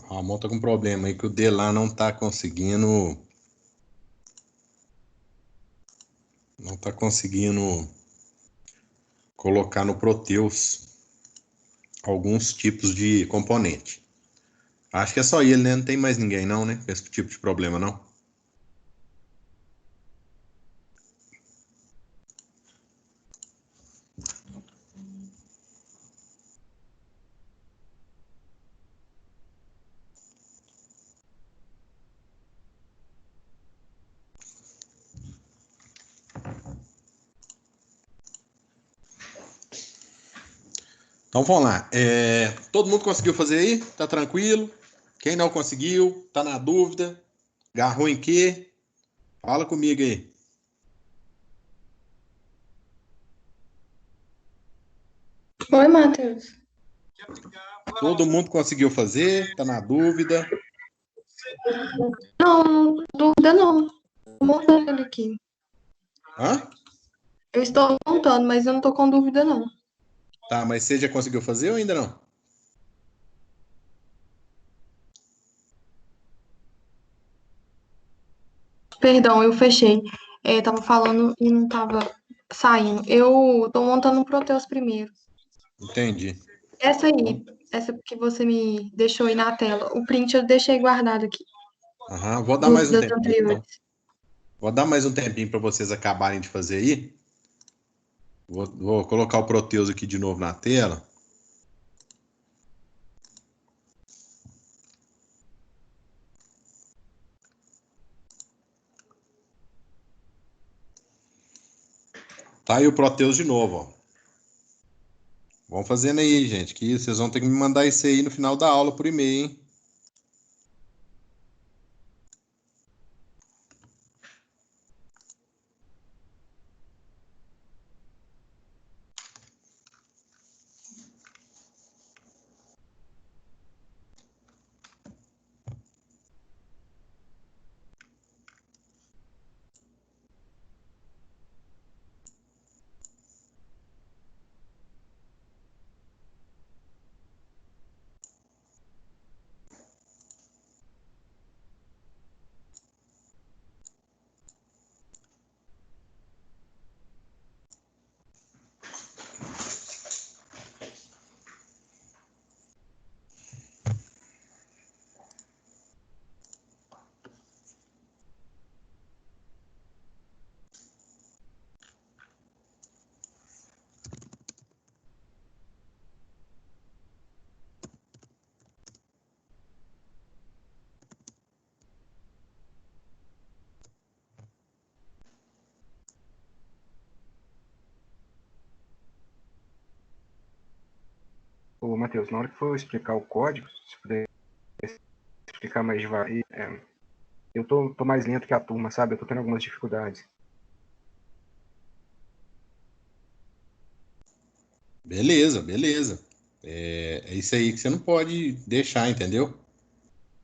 O Ramon tá com um problema aí que o D lá não tá conseguindo. Não tá conseguindo colocar no Proteus alguns tipos de componente. Acho que é só ele, né? Não tem mais ninguém não, né? Com esse tipo de problema, não. Então vamos lá. Todo mundo conseguiu fazer aí? Tá tranquilo? Quem não conseguiu, tá na dúvida, agarrou em quê? Fala comigo aí. Oi, Matheus. Todo mundo conseguiu fazer? Tá na dúvida? Não, dúvida não. Tô montando ele aqui. Hã? Eu estou montando, mas eu não tô com dúvida, não. Tá, mas você já conseguiu fazer ou ainda não? Perdão, eu fechei. Tava falando e não tava saindo. Eu tô montando um Proteus primeiro. Entendi. Essa Então, aí, essa que você me deixou aí na tela. O print eu deixei guardado aqui, aham, vou dar mais um das tempinho, então. anteriores. Vou dar mais um tempinho para vocês acabarem de fazer aí. Vou colocar o Proteus aqui de novo na tela. Tá aí o Proteus de novo, ó. Vão fazendo aí, gente, que vocês vão ter que me mandar isso aí no final da aula por e-mail, hein? Ô, Matheus, na hora que for explicar o código, se puder explicar mais devagar, eu tô mais lento que a turma, sabe? Eu tô tendo algumas dificuldades. Beleza, beleza. É isso aí que você não pode deixar, entendeu?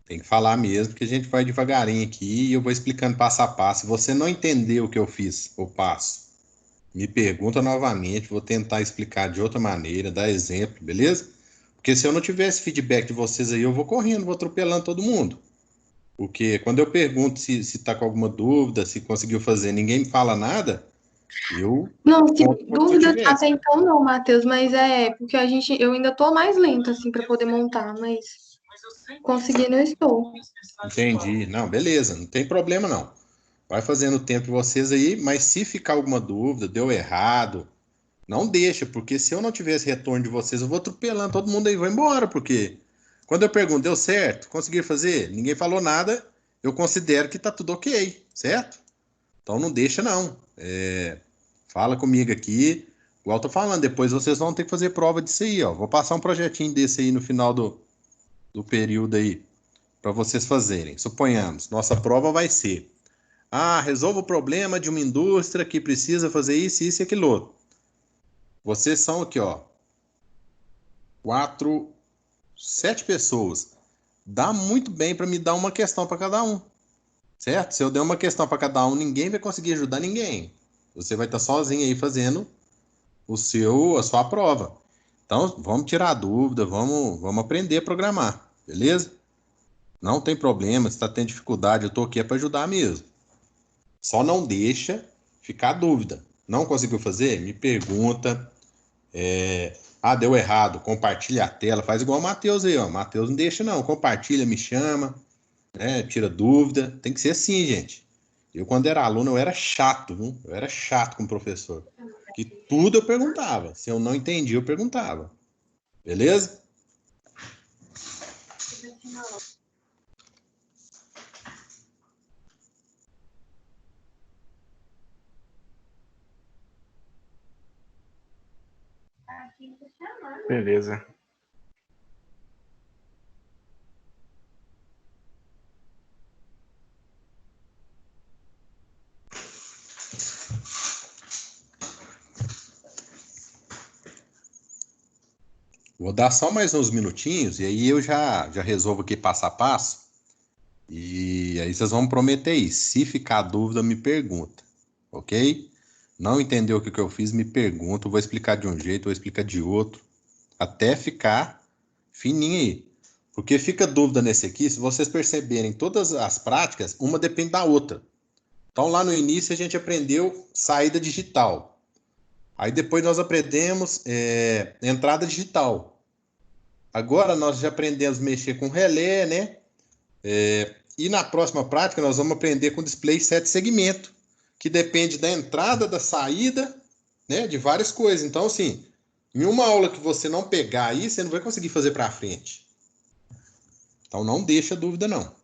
Tem que falar mesmo, que a gente vai devagarinho aqui e eu vou explicando passo a passo. Se você não entendeu o que eu fiz, o passo, me pergunta novamente, vou tentar explicar de outra maneira, dar exemplo, beleza? Porque se eu não tivesse feedback de vocês aí, eu vou correndo, vou atropelando todo mundo. Porque quando eu pergunto se tá com alguma dúvida, se conseguiu fazer, ninguém me fala nada, eu Não, se conto como se eu dúvida tivesse. até então não, Matheus, mas é porque eu ainda tô mais lenta, assim, pra poder montar, mas conseguindo eu estou. Entendi. Não, beleza, não tem problema não. Vai fazendo o tempo de vocês aí, mas se ficar alguma dúvida, deu errado, não deixa, porque se eu não tivesse retorno de vocês, eu vou atropelando todo mundo aí, vou embora, porque quando eu pergunto, deu certo? Conseguiram fazer? Ninguém falou nada, eu considero que tá tudo ok, certo? Então não deixa não. Fala comigo aqui, igual eu tô falando, depois vocês vão ter que fazer prova disso aí, ó. Vou passar um projetinho desse aí no final do período aí, para vocês fazerem. Suponhamos, nossa prova vai ser: resolva o problema de uma indústria que precisa fazer isso e aquilo outro. Vocês são aqui, ó, quatro, sete pessoas. Dá muito bem para me dar uma questão para cada um, certo? Se eu der uma questão para cada um, ninguém vai conseguir ajudar ninguém. Você vai estar sozinho aí fazendo a sua prova. Então, vamos tirar a dúvida, vamos aprender a programar, beleza? Não tem problema, se está tendo dificuldade, eu estou aqui para ajudar mesmo. Só não deixa ficar dúvida. Não conseguiu fazer? Me pergunta. Deu errado, compartilha a tela, faz igual o Matheus aí, ó. Matheus não deixa não, compartilha, me chama, né? Tira dúvida. Tem que ser assim, gente. Eu, quando era aluno, eu era chato, viu? Eu era chato com o professor. Que tudo eu perguntava. Se eu não entendia, eu perguntava. Beleza? Beleza. Vou dar só mais uns minutinhos e aí eu já resolvo aqui passo a passo. E aí vocês vão prometer isso. Se ficar dúvida, me pergunta, ok? Não entendeu o que eu fiz, me pergunta. Eu vou explicar de um jeito, vou explicar de outro, até ficar fininho aí. Porque fica dúvida nesse aqui, se vocês perceberem todas as práticas, uma depende da outra. Então lá no início a gente aprendeu saída digital. Aí depois nós aprendemos entrada digital. Agora nós já aprendemos a mexer com relé, né? E na próxima prática nós vamos aprender com display 7 segmento, que depende da entrada, da saída, né, de várias coisas. Então, assim, em uma aula que você não pegar aí, você não vai conseguir fazer para frente. Então, não deixa dúvida, não.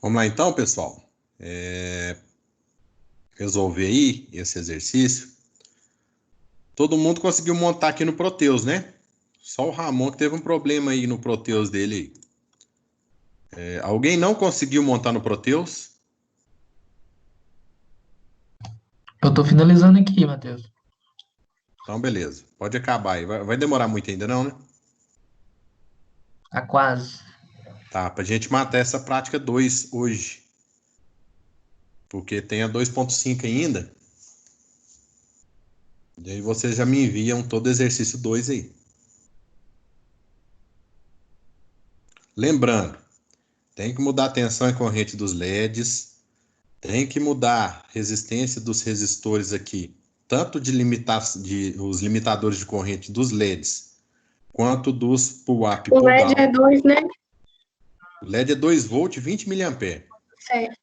Vamos lá então, pessoal. resolver aí esse exercício. Todo mundo conseguiu montar aqui no Proteus, né? Só o Ramon que teve um problema aí no Proteus dele. Alguém não conseguiu montar no Proteus? Eu tô finalizando aqui, Matheus. Então, beleza. Pode acabar aí. Vai demorar muito ainda, não, né? Tá quase. Tá, pra gente matar essa prática 2 hoje. Porque tem a 2.5 ainda. E aí vocês já me enviam todo o exercício 2 aí. Lembrando, tem que mudar a tensão e corrente dos LEDs. Tem que mudar a resistência dos resistores aqui. Tanto os limitadores de corrente dos LEDs, quanto dos pull-up e O LED pull-down. é 2, né? O LED é 2 volts, 20 mA. Certo.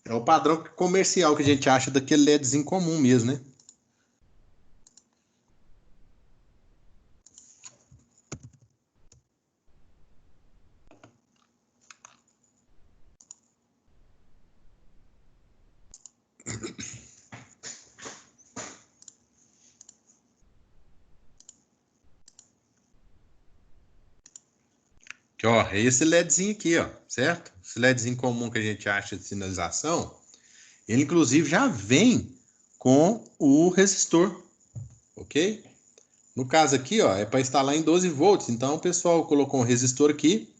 É o padrão comercial que a gente acha daquele LEDzinho comum mesmo, né? Que, ó, é esse LEDzinho aqui, ó, certo? Esse LEDzinho comum que a gente acha de sinalização, ele inclusive já vem com o resistor, ok? No caso aqui, ó, é para instalar em 12 volts, então o pessoal colocou um resistor aqui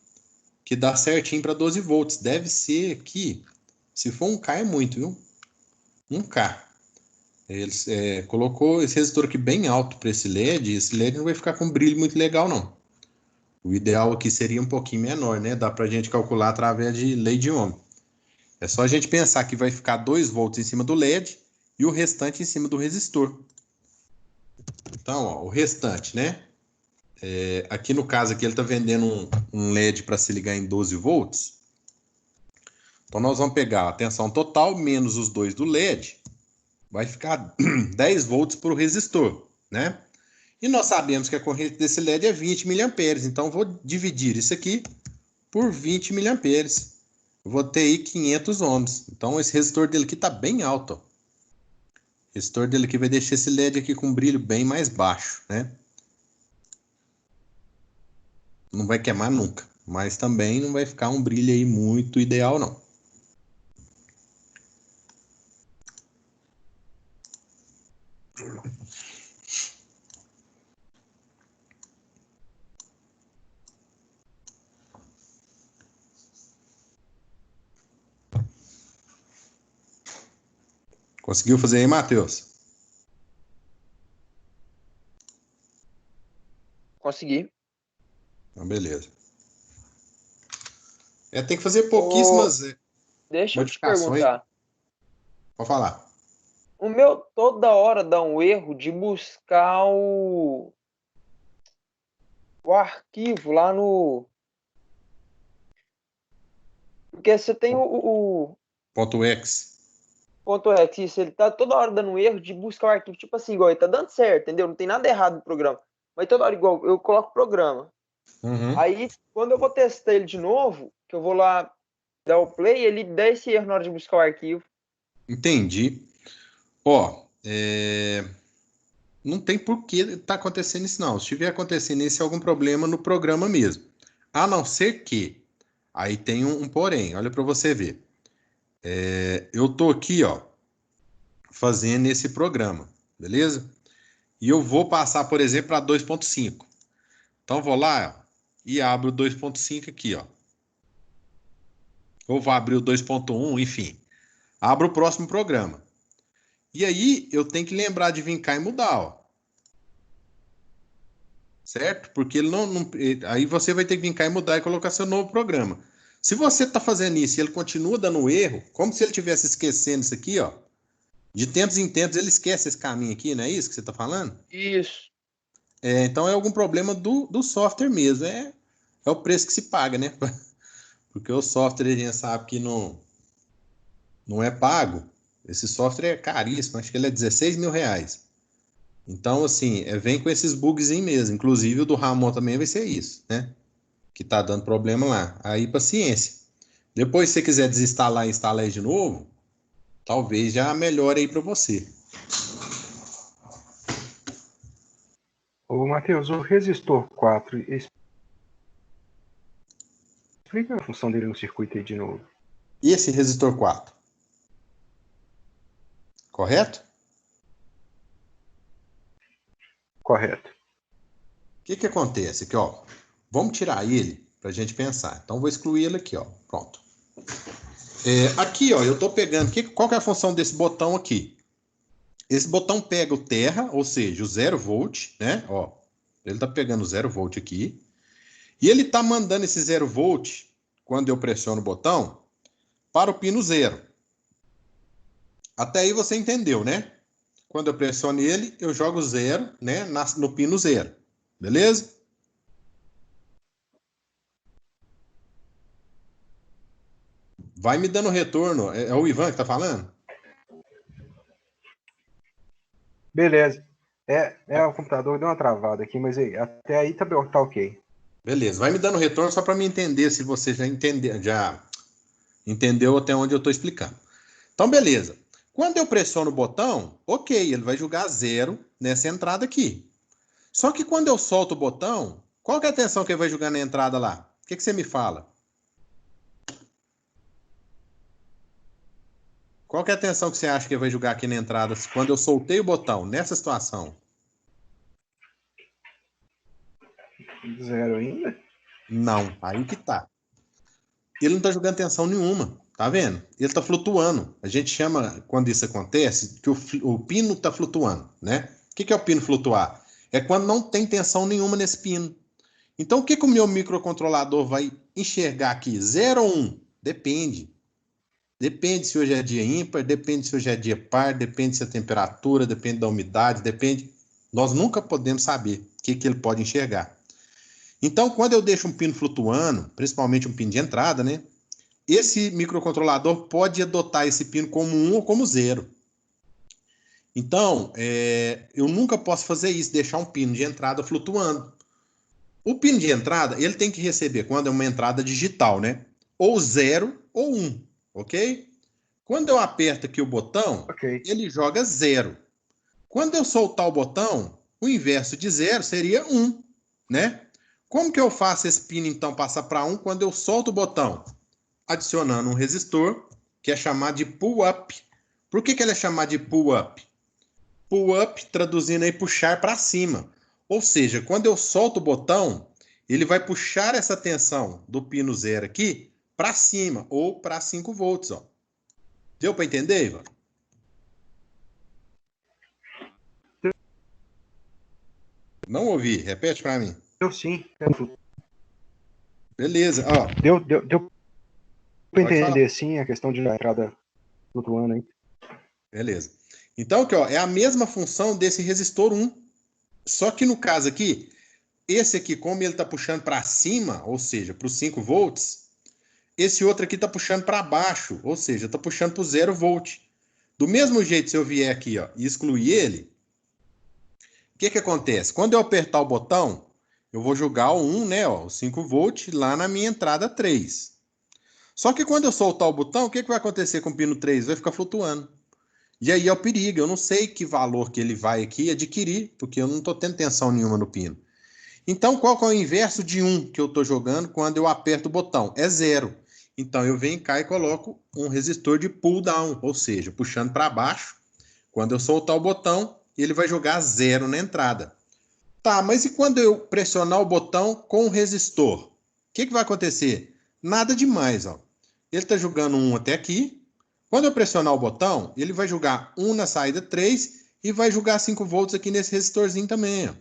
que dá certinho para 12 volts. Deve ser aqui, se for 1K é muito, viu? 1K. Eles colocou esse resistor aqui bem alto para esse LED, e esse LED não vai ficar com brilho muito legal, não. O ideal aqui seria um pouquinho menor, né? Dá para a gente calcular através de lei de Ohm. É só a gente pensar que vai ficar 2 volts em cima do LED e o restante em cima do resistor. Então, ó, o restante, né? Aqui no caso aqui ele está vendendo um LED para se ligar em 12 volts. Então nós vamos pegar a tensão total menos os 2 do LED. Vai ficar 10 volts para o resistor, né? E nós sabemos que a corrente desse LED é 20 mA. Então vou dividir isso aqui por 20 mA. Vou ter aí 500 ohms. Então esse resistor dele aqui está bem alto. Ó. O resistor dele aqui vai deixar esse LED aqui com um brilho bem mais baixo, né? Não vai queimar nunca, mas também não vai ficar um brilho aí muito ideal, não. Conseguiu fazer aí, Matheus? Consegui. Então, beleza. Tem que fazer pouquíssimas Deixa eu te modificações. perguntar. Pode falar. O meu toda hora dá um erro de buscar o arquivo lá no... Porque você tem o Ponto X. ponto .exe, isso, ele tá toda hora dando um erro de buscar o arquivo, tipo assim, igual, ele tá dando certo, entendeu? Não tem nada errado no programa. Mas toda hora, igual, eu coloco o programa. Uhum. Aí, quando eu vou testar ele de novo, que eu vou lá dar o play, ele dá esse erro na hora de buscar o arquivo. Entendi. Ó, não tem por que tá acontecendo isso, não. Se estiver acontecendo isso, é algum problema no programa mesmo. A não ser que, aí tem um porém, olha para você ver. Eu tô aqui, ó, fazendo esse programa, beleza? E eu vou passar, por exemplo, para 2.5. Então, vou lá ó, e abro o 2.5 aqui, ó. Ou vou abrir o 2.1, enfim. Abro o próximo programa. E aí, eu tenho que lembrar de vir cá e mudar, ó. Certo? Porque ele aí você vai ter que vir cá e mudar e colocar seu novo programa. Se você está fazendo isso e ele continua dando erro, como se ele estivesse esquecendo isso aqui, ó. De tempos em tempos ele esquece esse caminho aqui, não é isso que você está falando? Isso. Então é algum problema do software mesmo. É o preço que se paga, né? Porque o software a gente sabe que não é pago. Esse software é caríssimo, acho que ele é 16 mil reais. Então, assim, vem com esses bugs aí mesmo. Inclusive o do Ramon também vai ser isso, né? Que tá dando problema lá. Aí, paciência. Depois, se você quiser desinstalar e instalar ele de novo, talvez já melhore aí para você. Ô, Matheus, o resistor 4, explica a função dele no circuito aí de novo. Esse resistor 4. Correto? Correto. O que acontece aqui, ó? Vamos tirar ele para a gente pensar. Então, vou excluir ele aqui, ó. Pronto. Aqui, ó, eu estou pegando... Qual que é a função desse botão aqui? Esse botão pega o terra, ou seja, o 0 volt, né? Ó, ele está pegando o 0 volt aqui. E ele está mandando esse 0 volt, quando eu pressiono o botão, para o pino 0. Até aí você entendeu, né? Quando eu pressiono ele, eu jogo 0, né, no pino 0. Beleza? Vai me dando retorno. É o Ivan que está falando? Beleza. O computador deu uma travada aqui, mas até aí tá ok. Beleza. Vai me dando retorno só para me entender se você já entendeu até onde eu estou explicando. Então, beleza. Quando eu pressiono o botão, ok, ele vai jogar 0 nessa entrada aqui. Só que quando eu solto o botão, qual que é a tensão que ele vai jogar na entrada lá? O que você me fala? Qual que é a tensão que você acha que ele vai jogar aqui na entrada quando eu soltei o botão, nessa situação? 0 ainda? Não, aí que tá. Ele não está jogando tensão nenhuma, tá vendo? Ele está flutuando. A gente chama, quando isso acontece, que o pino está flutuando, né? O que é o pino flutuar? É quando não tem tensão nenhuma nesse pino. Então, o que o meu microcontrolador vai enxergar aqui? 0 ou 1? Depende. Depende se hoje é dia ímpar, depende se hoje é dia par, depende se a temperatura, depende da umidade, depende. Nós nunca podemos saber o que ele pode enxergar. Então, quando eu deixo um pino flutuando, principalmente um pino de entrada, né? Esse microcontrolador pode adotar esse pino como 1 ou como 0. Então, eu nunca posso fazer isso, deixar um pino de entrada flutuando. O pino de entrada, ele tem que receber, quando é uma entrada digital, né? Ou 0 ou 1, ok? Quando eu aperto aqui o botão, ele joga 0. Quando eu soltar o botão, o inverso de 0 seria 1, né? Como que eu faço esse pino, então, passar para 1 quando eu solto o botão? Adicionando um resistor, que é chamado de pull-up. Por que ele é chamado de pull-up? Pull-up, traduzindo aí, puxar para cima. Ou seja, quando eu solto o botão, ele vai puxar essa tensão do pino 0 aqui para cima, ou para 5 volts. Ó. Deu para entender, Ivan? Não ouvi, repete para mim. Deu sim. Beleza, ó. Deu para entender, sim, a questão de entrada flutuando aí. Beleza. Então, aqui, ó, é a mesma função desse resistor 1. Só que no caso aqui, esse aqui, como ele está puxando para cima, ou seja, para os 5 volts, esse outro aqui está puxando para baixo, ou seja, está puxando para o 0 volt. Do mesmo jeito, se eu vier aqui, ó, e excluir ele, o que acontece? Quando eu apertar o botão, eu vou jogar o 1, né, ó, o 5 volt, lá na minha entrada 3. Só que quando eu soltar o botão, o que vai acontecer com o pino 3? Vai ficar flutuando. E aí é o perigo, eu não sei que valor que ele vai aqui adquirir, porque eu não estou tendo tensão nenhuma no pino. Então, qual que é o inverso de 1 que eu estou jogando quando eu aperto o botão? É 0. Então, eu venho cá e coloco um resistor de pull down, ou seja, puxando para baixo. Quando eu soltar o botão, ele vai jogar 0 na entrada. Tá, mas e quando eu pressionar o botão com o resistor? O que vai acontecer? Nada demais, ó. Ele está jogando 1 até aqui. Quando eu pressionar o botão, ele vai jogar 1 na saída 3 e vai jogar 5 volts aqui nesse resistorzinho também, ó.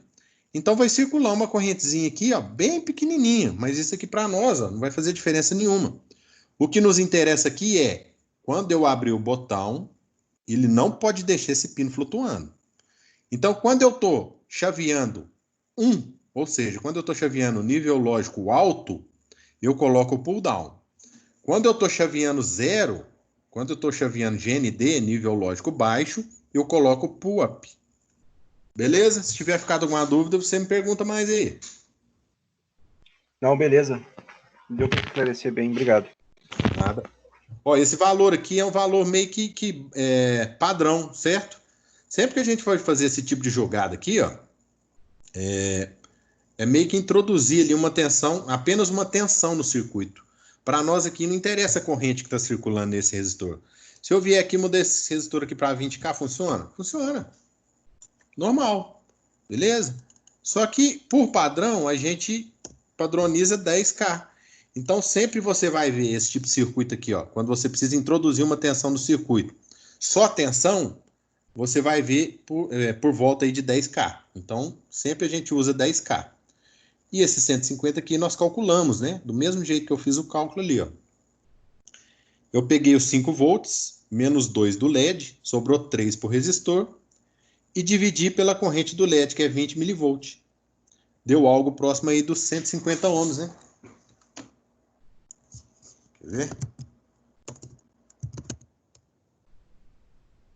Então vai circular uma correntezinha aqui, ó, bem pequenininha, mas isso aqui para nós, ó, não vai fazer diferença nenhuma. O que nos interessa aqui é, quando eu abrir o botão, ele não pode deixar esse pino flutuando. Então, quando eu estou chaveando 1, ou seja, quando eu estou chaveando nível lógico alto, eu coloco o pull down. Quando eu estou chaveando 0, quando eu estou chaveando GND, nível lógico baixo, eu coloco o pull up. Beleza? Se tiver ficado alguma dúvida, você me pergunta mais aí. Não, beleza. Deu para esclarecer bem, obrigado. Nada. Ó, esse valor aqui é um valor meio que padrão, certo? Sempre que a gente for fazer esse tipo de jogada aqui, ó, é meio que introduzir ali uma tensão, apenas uma tensão no circuito. Para nós aqui não interessa a corrente que está circulando nesse resistor. Se eu vier aqui e mudar esse resistor aqui para 20K, funciona? Funciona. Normal. Beleza? Só que, por padrão, a gente padroniza 10K. Então, sempre você vai ver esse tipo de circuito aqui, ó, quando você precisa introduzir uma tensão no circuito. Só tensão, você vai ver por volta aí de 10K. Então, sempre a gente usa 10K. E esse 150 aqui nós calculamos, né? Do mesmo jeito que eu fiz o cálculo ali, ó. Eu peguei os 5 volts, menos 2 do LED, sobrou 3 por resistor, e dividi pela corrente do LED, que é 20 milivolts. Deu algo próximo aí dos 150 ohms, né? Quer ver?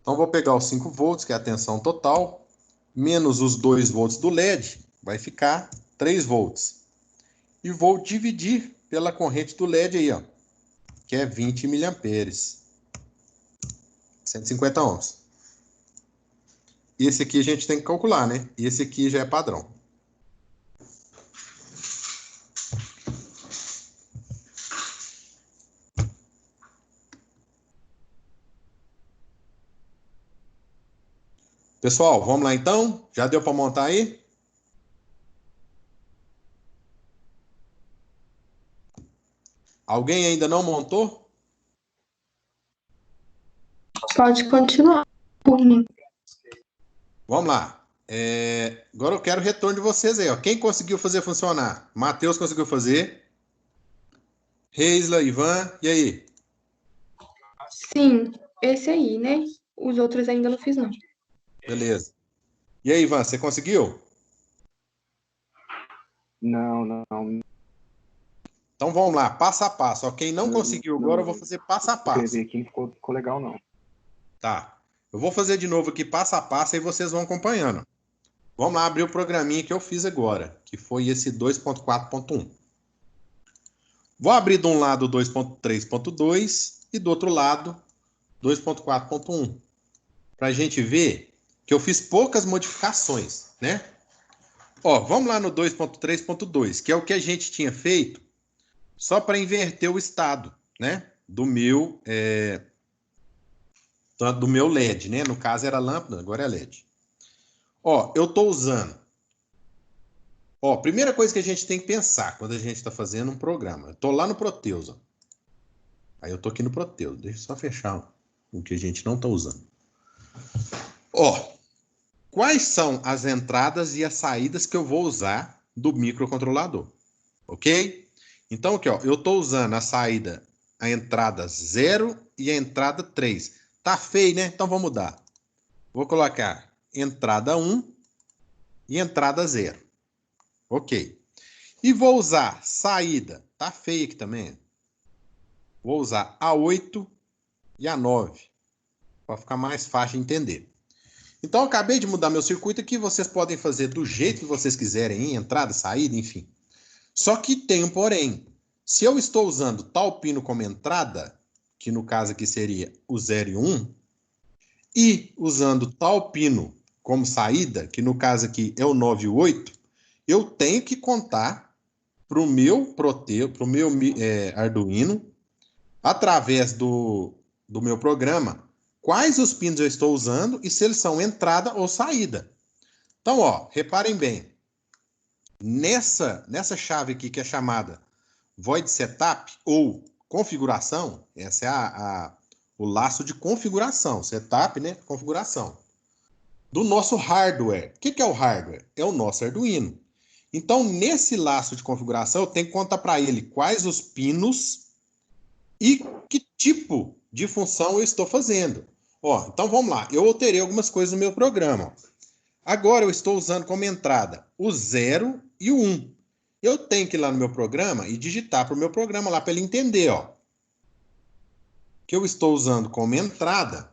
Então, vou pegar os 5 volts, que é a tensão total, menos os 2 volts do LED, vai ficar 3 volts. E vou dividir pela corrente do LED aí, ó, que é 20 miliamperes. 150 ohms. Esse aqui a gente tem que calcular, né? Esse aqui já é padrão. Pessoal, vamos lá então? Já deu para montar aí? Alguém ainda não montou? Pode continuar por mim. Vamos lá. Agora eu quero o retorno de vocês aí, ó. Quem conseguiu fazer funcionar? Matheus conseguiu fazer. Reisla, Ivan, e aí? Sim, esse aí, né? Os outros ainda não fiz, não. Beleza. E aí, Ivan, você conseguiu? Não. Então vamos lá, passo a passo. Ó, quem não conseguiu agora, eu vou fazer passo a passo. Escrever aqui ficou legal, não. Tá. Eu vou fazer de novo aqui passo a passo e vocês vão acompanhando. Vamos lá abrir o programinha que eu fiz agora, que foi esse 2.4.1. Vou abrir de um lado 2.3.2 e do outro lado 2.4.1. Para a gente ver que eu fiz poucas modificações, né? Ó, vamos lá no 2.3.2, que é o que a gente tinha feito só para inverter o estado, né? Do meu LED, né? No caso era lâmpada, agora é LED. Ó, eu estou usando. Ó, primeira coisa que a gente tem que pensar quando a gente está fazendo um programa. Eu estou lá no Proteus, ó. Aí eu estou aqui no Proteus. Deixa eu só fechar o que a gente não está usando. Ó, quais são as entradas e as saídas que eu vou usar do microcontrolador? Ok? Então aqui, ó, eu estou usando a entrada 0 e a entrada 3. Tá feio, né? Então vou mudar. Vou colocar entrada 1 e entrada 0. Ok. E vou usar saída. Tá feio aqui também. Vou usar a 8 e a 9. Para ficar mais fácil de entender. Então, eu acabei de mudar meu circuito aqui. Vocês podem fazer do jeito que vocês quiserem, entrada, saída, enfim. Só que tem um porém. Se eu estou usando tal pino como entrada, que no caso aqui seria o 0 e 1, e usando tal pino como saída, que no caso aqui é o 9 e o 8, eu tenho que contar para o meu Arduino, através do meu programa, quais os pinos eu estou usando e se eles são entrada ou saída. Então, ó, reparem bem. Nessa chave aqui que é chamada Void Setup ou configuração, essa é o laço de configuração. Setup, né? Configuração. Do nosso hardware. O que é o hardware? É o nosso Arduino. Então, nesse laço de configuração, eu tenho que contar para ele quais os pinos e que tipo de função eu estou fazendo. Ó, então vamos lá. Eu alterei algumas coisas no meu programa. Agora eu estou usando como entrada o 0 e o 1. Eu tenho que ir lá no meu programa e digitar para o meu programa lá para ele entender, ó, que eu estou usando como entrada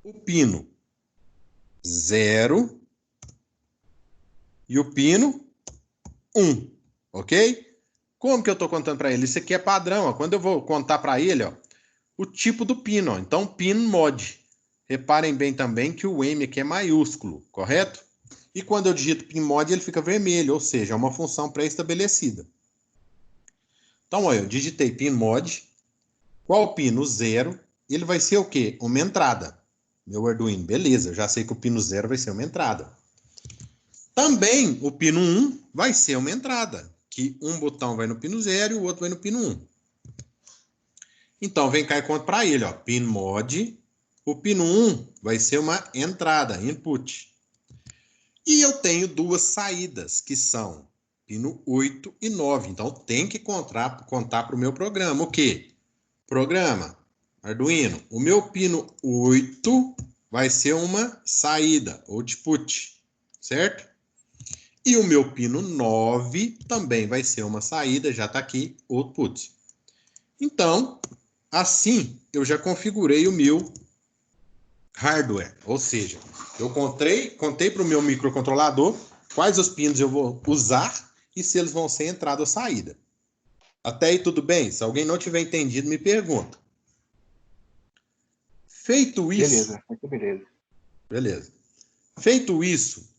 o pino 0 e o pino 1. ok? Como que eu estou contando para ele? Isso aqui é padrão, ó. Quando eu vou contar para ele, ó, o tipo do pino, ó. Então, pin mod. Reparem bem também que o M aqui é maiúsculo, correto? E quando eu digito pin mod, ele fica vermelho, ou seja, é uma função pré-estabelecida. Então, ó, eu digitei pin mod. Qual o pino? 0. Ele vai ser o quê? Uma entrada. Meu Arduino, beleza, eu já sei que o pino 0 vai ser uma entrada. Também o pino 1 vai ser uma entrada, que um botão vai no pino 0 e o outro vai no pino 1. Então, vem cá e conta para ele, ó, pin mod, o pino 1 vai ser uma entrada, input. E eu tenho duas saídas, que são pino 8 e 9. Então, tem que contar para o meu programa. O quê? Programa, Arduino, o meu pino 8 vai ser uma saída, output, certo? E o meu pino 9 também vai ser uma saída, já está aqui, output. Então, assim, eu já configurei o meu hardware. Ou seja, eu contei para o meu microcontrolador quais os pinos eu vou usar e se eles vão ser entrada ou saída. Até aí tudo bem? Se alguém não tiver entendido, me pergunta. Feito isso... Beleza. Beleza. Feito isso,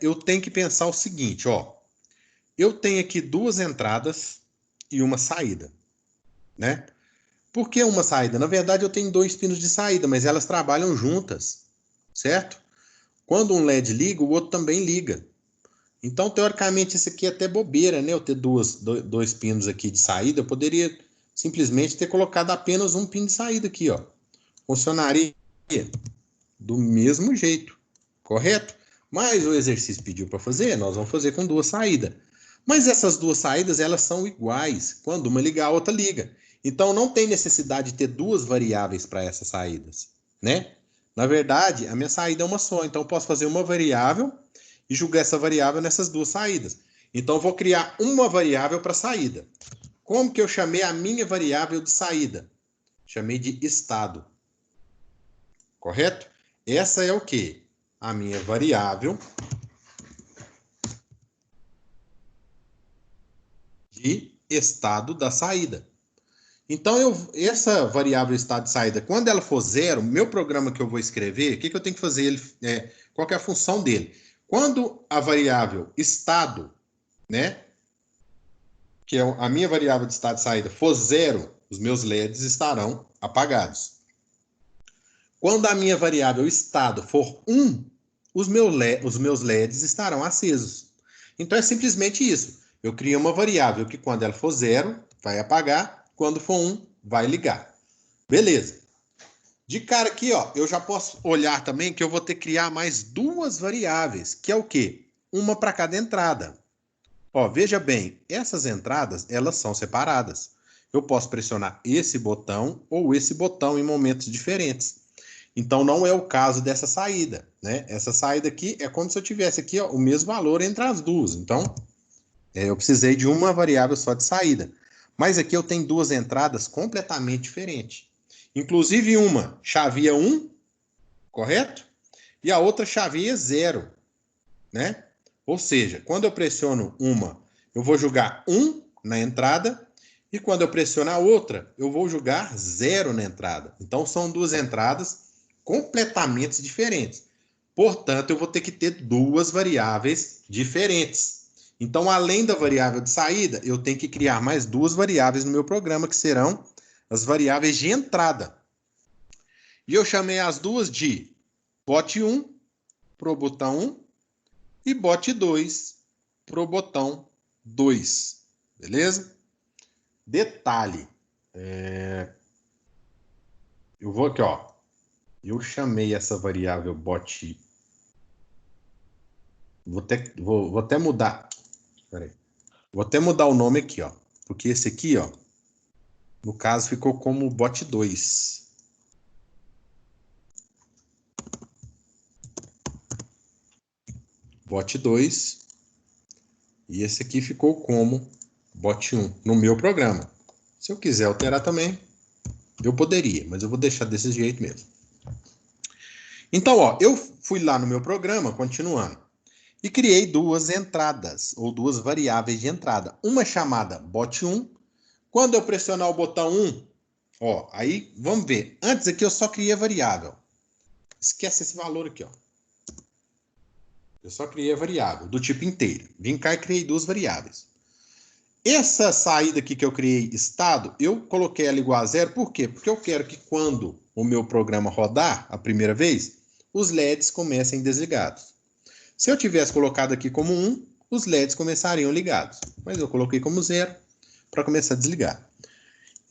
eu tenho que pensar o seguinte, ó. Eu tenho aqui duas entradas e uma saída, né? Por que uma saída? Na verdade, eu tenho dois pinos de saída, mas elas trabalham juntas, certo? Quando um LED liga, o outro também liga. Então, teoricamente, isso aqui é até bobeira, né? Eu ter dois pinos aqui de saída, eu poderia simplesmente ter colocado apenas um pino de saída aqui, ó. Funcionaria do mesmo jeito, correto? Mas o exercício pediu para fazer, nós vamos fazer com duas saídas. Mas essas duas saídas, elas são iguais. Quando uma ligar, a outra liga. Então, não tem necessidade de ter duas variáveis para essas saídas, né? Na verdade, a minha saída é uma só. Então, eu posso fazer uma variável e jogar essa variável nessas duas saídas. Então, eu vou criar uma variável para saída. Como que eu chamei a minha variável de saída? Chamei de estado. Correto? Essa é o quê? A minha variável de estado da saída. Então, essa variável estado de saída, quando ela for zero, meu programa que eu vou escrever, o que eu tenho que fazer? Qual que é a função dele? Quando a variável estado, né, que é a minha variável de estado de saída, for zero, os meus LEDs estarão apagados. Quando a minha variável estado for 1, os meus LEDs estarão acesos. Então, é simplesmente isso. Eu crio uma variável que, quando ela for 0, vai apagar. Quando for 1, vai ligar. Beleza. De cara aqui, ó, eu já posso olhar também que eu vou ter que criar mais duas variáveis, que é o quê? Uma para cada entrada. Ó, veja bem, essas entradas, elas são separadas. Eu posso pressionar esse botão ou esse botão em momentos diferentes. Então, não é o caso dessa saída, né? Essa saída aqui é como se eu tivesse aqui, ó, o mesmo valor entre as duas. Então, eu precisei de uma variável só de saída. Mas aqui eu tenho duas entradas completamente diferentes. Inclusive uma chavia 1, correto? E a outra chavia 0, né? Ou seja, quando eu pressiono uma, eu vou jogar 1 na entrada, e quando eu pressiono a outra, eu vou jogar 0 na entrada. Então, são duas entradas completamente diferentes. Portanto, eu vou ter que ter duas variáveis diferentes. Então, além da variável de saída, eu tenho que criar mais duas variáveis no meu programa, que serão as variáveis de entrada. E eu chamei as duas de bot 1 para o botão 1 e bot 2 para o botão 2. Beleza? Detalhe. Eu vou aqui, ó. Eu chamei essa variável bot. Vou até mudar. Peraí. Vou até mudar o nome aqui, ó. Porque esse aqui, ó, no caso, ficou como bot 2. Bot 2. E esse aqui ficou como bot 1 no meu programa. Se eu quiser alterar também, eu poderia, mas eu vou deixar desse jeito mesmo. Então, ó, eu fui lá no meu programa, continuando. e criei duas entradas, ou duas variáveis de entrada. Uma chamada bot1. Quando eu pressionar o botão 1, ó, aí vamos ver. Antes aqui eu só criei a variável. Esquece esse valor aqui, ó. Eu só criei a variável do tipo inteiro. Vim cá e criei duas variáveis. Essa saída aqui que eu criei, estado, eu coloquei ela igual a zero. Por quê? Porque eu quero que quando o meu programa rodar a primeira vez, os LEDs comecem desligados. Se eu tivesse colocado aqui como 1, os LEDs começariam ligados. Mas eu coloquei como 0 para começar a desligar.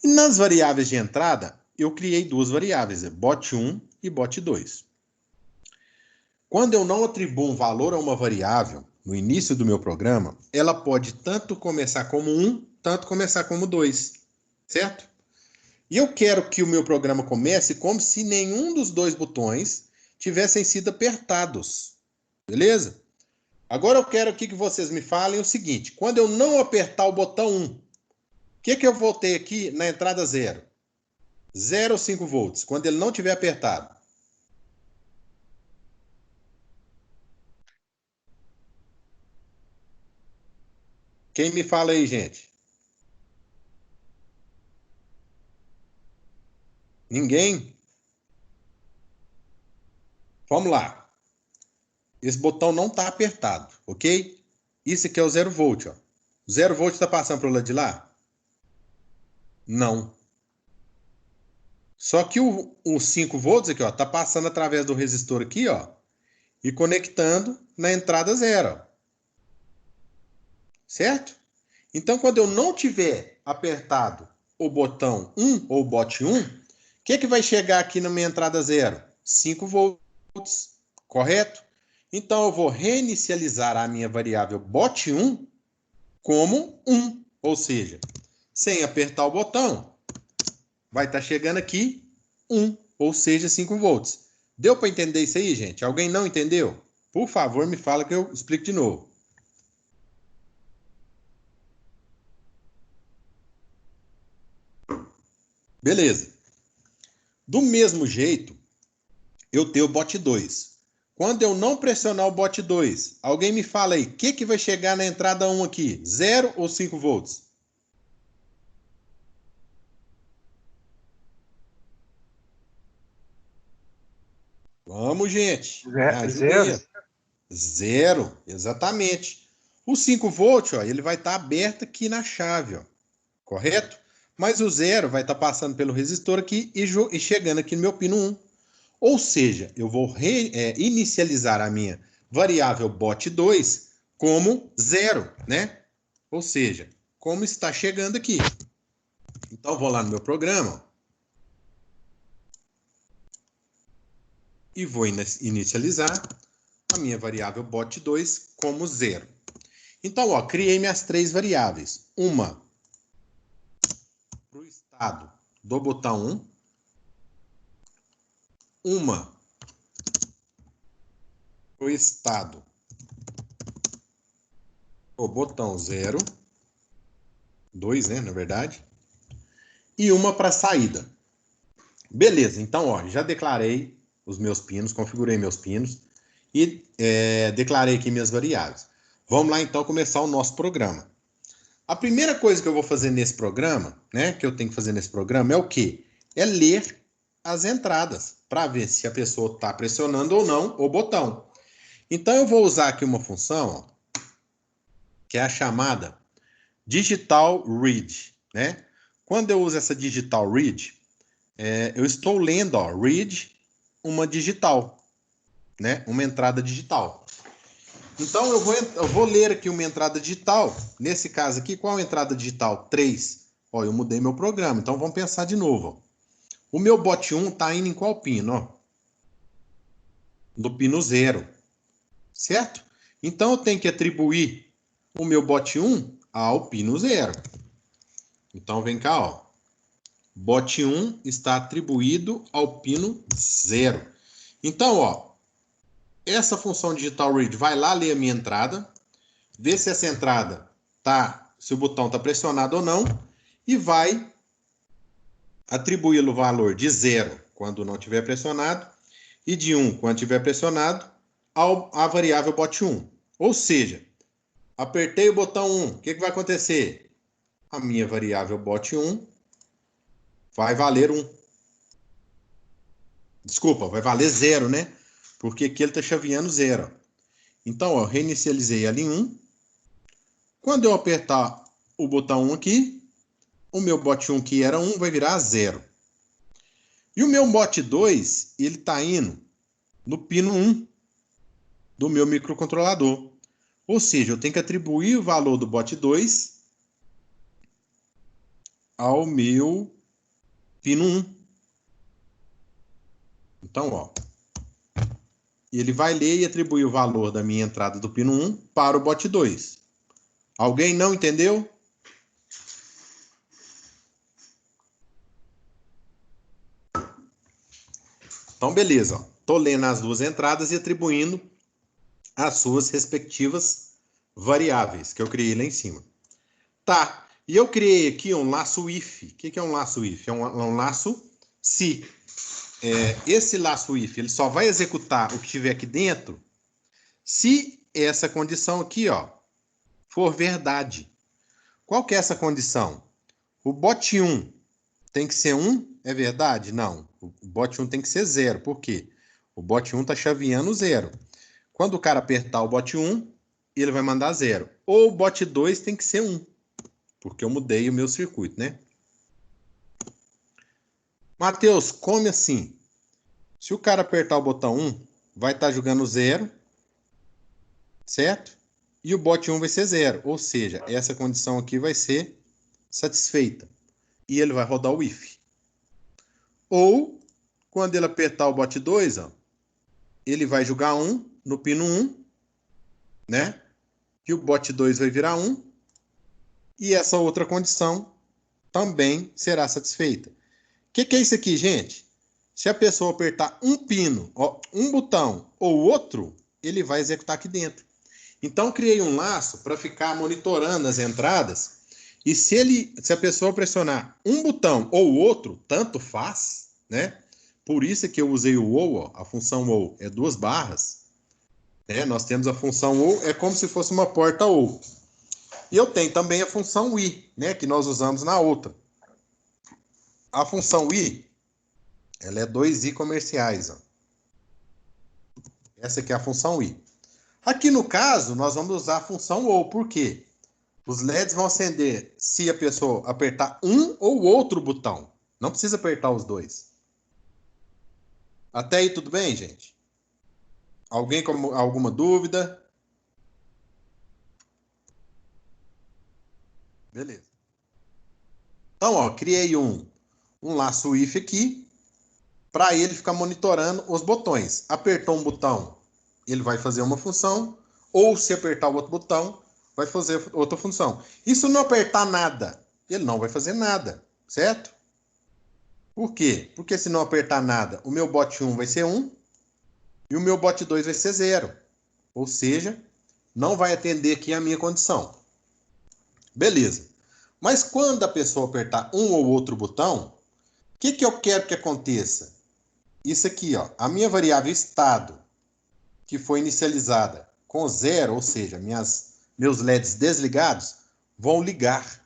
E nas variáveis de entrada, eu criei duas variáveis, bot1 e bot2. Quando eu não atribuo um valor a uma variável no início do meu programa, ela pode tanto começar como 1, tanto começar como 2, certo? E eu quero que o meu programa comece como se nenhum dos dois botões tivessem sido apertados, beleza? Agora eu quero aqui que vocês me falem o seguinte, quando eu não apertar o botão 1, o que eu vou ter aqui na entrada 0? 0 ou 5 volts, quando ele não tiver apertado. Quem me fala aí, gente? Ninguém? Vamos lá. Esse botão não está apertado, ok? Isso aqui é o 0 volt, ó. O 0 volt está passando para o lado de lá? Não. Só que o 5 volts aqui, ó, está passando através do resistor aqui, ó, e conectando na entrada 0, ó. Certo? Então, quando eu não tiver apertado o botão 1 ou bot 1, o que vai chegar aqui na minha entrada 0? 5 volts, correto? Então, eu vou reinicializar a minha variável bot1 como 1, ou seja, sem apertar o botão, vai estar chegando aqui 1, ou seja, 5 volts. Deu para entender isso aí, gente? Alguém não entendeu? Por favor, me fala que eu explico de novo. Beleza. Do mesmo jeito, eu tenho o bot 2. Quando eu não pressionar o bot 2, alguém me fala aí, o que vai chegar na entrada 1 aqui? 0 ou 5 volts? Vamos, gente. Me ajuda aí. Zero. 0, exatamente. O 5 volts, ó, ele vai estar aberto aqui na chave, ó, correto? Mas o 0 vai estar passando pelo resistor aqui e chegando aqui no meu pino 1. Ou seja, eu vou inicializar a minha variável bot2 como 0, né? Ou seja, como está chegando aqui. Então, eu vou lá no meu programa e vou inicializar a minha variável bot2 como 0. Então, ó, criei minhas três variáveis. Uma para o estado do botão 1. Uma para o estado do botão 0. 2, né, na verdade. E uma para saída. Beleza, então, ó, já declarei os meus pinos, configurei meus pinos e declarei aqui minhas variáveis. Vamos lá, então, começar o nosso programa. A primeira coisa que eu vou fazer nesse programa, né, que eu tenho que fazer nesse programa é o quê? É ler as entradas, para ver se a pessoa está pressionando ou não o botão. Então, eu vou usar aqui uma função, ó, que é a chamada Digital Read, né? Quando eu uso essa Digital Read, eu estou lendo, ó, read uma digital, né? Uma entrada digital. Então, eu vou ler aqui uma entrada digital. Nesse caso aqui, qual é a entrada digital? 3. Ó, eu mudei meu programa. Então, vamos pensar de novo. Ó. O meu bot 1 está indo em qual pino? Ó? No pino 0. Certo? Então, eu tenho que atribuir o meu bot 1 ao pino 0. Então, vem cá, ó. Bot 1 está atribuído ao pino 0. Então, ó, essa função digital read vai lá ler a minha entrada, ver se essa entrada se o botão está pressionado ou não, e vai atribuir o valor de 0 quando não estiver pressionado e de 1 quando estiver pressionado à variável bot 1. Ou seja, apertei o botão 1, o que vai acontecer? A minha variável bot1 vai valer 1. Desculpa, vai valer 0, né? Porque aqui ele está chaveando 0. Então, ó, eu reinicializei ela em 1. Quando eu apertar o botão 1 aqui, o meu bot1 que era 1 vai virar 0. E o meu bot2, ele está indo no pino 1 do meu microcontrolador. Ou seja, eu tenho que atribuir o valor do bot2 ao meu pino 1. Então, ó, ele vai ler e atribuir o valor da minha entrada do pino 1 para o bot2. Alguém não entendeu? Então, beleza. Estou lendo as duas entradas e atribuindo as suas respectivas variáveis que eu criei lá em cima. Tá. E eu criei aqui um laço if. O que é um laço if? É um laço se. Esse laço if ele só vai executar o que tiver aqui dentro se essa condição aqui, ó, for verdade. Qual que é essa condição? O bot1 tem que ser 1, é verdade? Não. O bot1 tem que ser 0. Por quê? O bot1 está chaveando 0. Quando o cara apertar o bot1, ele vai mandar 0. Ou o bot2 tem que ser 1, porque eu mudei o meu circuito, né? Matheus, como assim? Se o cara apertar o botão 1, vai estar jogando 0, certo? E o bot1 vai ser 0. Ou seja, essa condição aqui vai ser satisfeita. E ele vai rodar o if. Ou, quando ele apertar o bot2, ó, ele vai jogar 1 no pino 1, né? E o bot2 vai virar 1. E essa outra condição também será satisfeita. O que é isso aqui, gente? Se a pessoa apertar um pino, ó, um botão ou outro, ele vai executar aqui dentro. Então, criei um laço para ficar monitorando as entradas. E se a pessoa pressionar um botão ou outro, tanto faz, né? Por isso que eu usei o ou, ó, a função ou é 2 barras. Né? Nós temos a função ou, é como se fosse uma porta ou. E eu tenho também a função i, né? Que nós usamos na outra. A função i, ela é 2i comerciais. Ó. Essa aqui é a função i. Aqui no caso, nós vamos usar a função ou. Por quê? Os LEDs vão acender se a pessoa apertar um ou outro botão. Não precisa apertar os dois. Até aí tudo bem, gente? Alguém com alguma dúvida? Beleza. Então, ó, criei um laço if aqui para ele ficar monitorando os botões. Apertou um botão, ele vai fazer uma função, ou se apertar o outro botão, vai fazer outra função. E se não apertar nada, ele não vai fazer nada, certo? Por quê? Porque se não apertar nada, o meu bot 1 vai ser 1 e o meu bot 2 vai ser 0. Ou seja, não vai atender aqui a minha condição. Beleza. Mas quando a pessoa apertar um ou outro botão, o que eu quero que aconteça? Isso aqui, ó, a minha variável estado, que foi inicializada com 0, ou seja, meus LEDs desligados, vão ligar.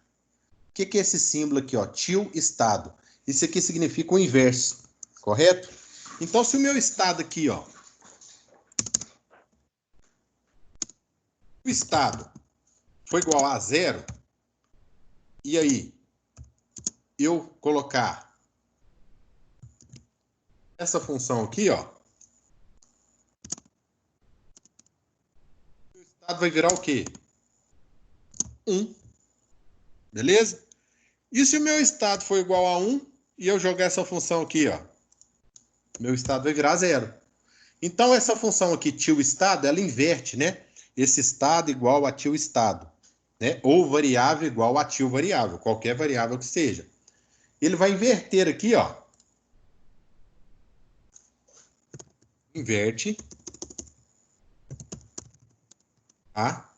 O que é esse símbolo aqui, ó? Till estado. Isso aqui significa o inverso, correto? Então, se o meu estado aqui, ó, o estado foi igual a 0, e aí eu colocar essa função aqui, ó, o estado vai virar o quê? 1. Beleza? E se o meu estado for igual a 1 e eu jogar essa função aqui, ó, meu estado vai virar 0. Então, essa função aqui, till estado, ela inverte, né? Esse estado igual a till estado, né? Ou variável igual a till variável, qualquer variável que seja. Ele vai inverter aqui, ó. Inverte a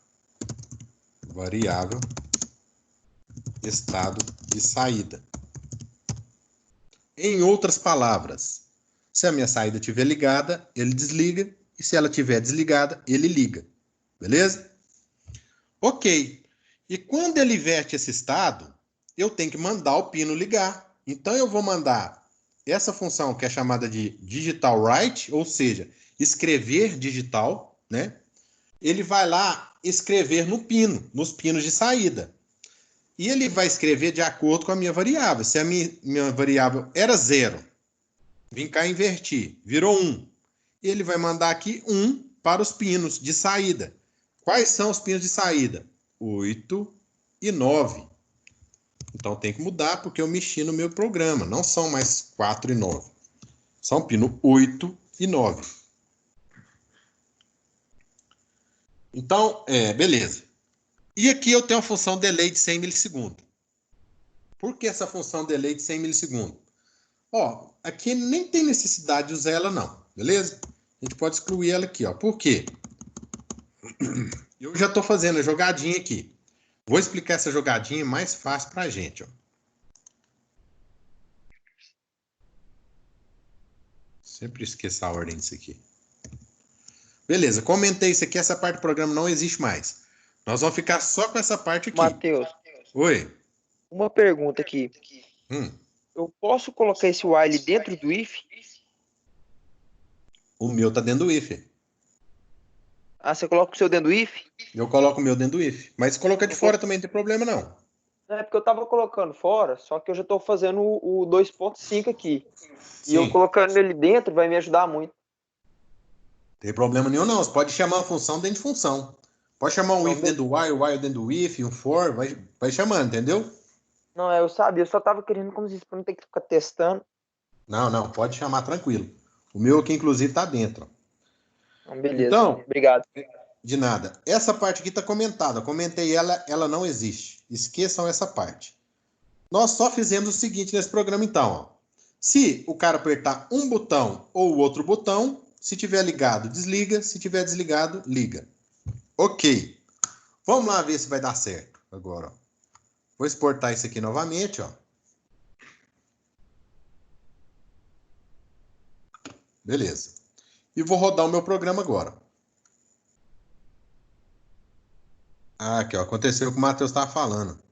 variável estado de saída. Em outras palavras, se a minha saída estiver ligada, ele desliga, e se ela estiver desligada, ele liga. Beleza? Ok. E quando ele inverte esse estado, eu tenho que mandar o pino ligar. Então, eu vou mandar essa função que é chamada de digital write, ou seja, escrever digital, né? Ele vai lá escrever no pino, nos pinos de saída. E ele vai escrever de acordo com a minha variável. Se a minha variável era 0, vim cá invertir, virou 1. Ele vai mandar aqui 1 para os pinos de saída. Quais são os pinos de saída? 8 e 9. Então tem que mudar porque eu mexi no meu programa. Não são mais 4 e 9. São pino 8 e 9. Então, beleza. E aqui eu tenho a função delay de 100 milissegundos. Por que essa função delay de 100 milissegundos? Ó, aqui nem tem necessidade de usar ela não, beleza? A gente pode excluir ela aqui, ó. Por quê? Eu já estou fazendo a jogadinha aqui. Vou explicar essa jogadinha mais fácil para a gente, ó. Sempre esqueço a ordem disso aqui. Beleza, comentei isso aqui, essa parte do programa não existe mais. Nós vamos ficar só com essa parte aqui. Matheus, Oi. uma pergunta aqui. Eu posso colocar esse while dentro do if? O meu tá dentro do if. Ah, você coloca o seu dentro do if? Eu coloco o meu dentro do if. Mas se colocar de fora também não tem problema, não. É porque eu tava colocando fora, só que eu já tô fazendo o 2.5 aqui. Sim. E eu colocando ele dentro vai me ajudar muito. Tem problema nenhum, não. Você pode chamar a função dentro de função. Pode chamar um if dentro do while dentro do if, um for, vai chamando, entendeu? Não, eu sabia, eu só tava querendo como isso, pra não ter que ficar testando. Não, pode chamar tranquilo. O meu aqui, inclusive, tá dentro. Beleza, então, obrigado. De nada. Essa parte aqui tá comentada. Eu comentei ela não existe. Esqueçam essa parte. Nós só fizemos o seguinte nesse programa, então. Ó. Se o cara apertar um botão ou o outro botão, se tiver ligado, desliga. Se tiver desligado, liga. Ok. Vamos lá ver se vai dar certo agora. Ó. Vou exportar isso aqui novamente. Ó. Beleza. E vou rodar o meu programa agora. Ah, aqui, ó. Aconteceu o que o Matheus estava falando.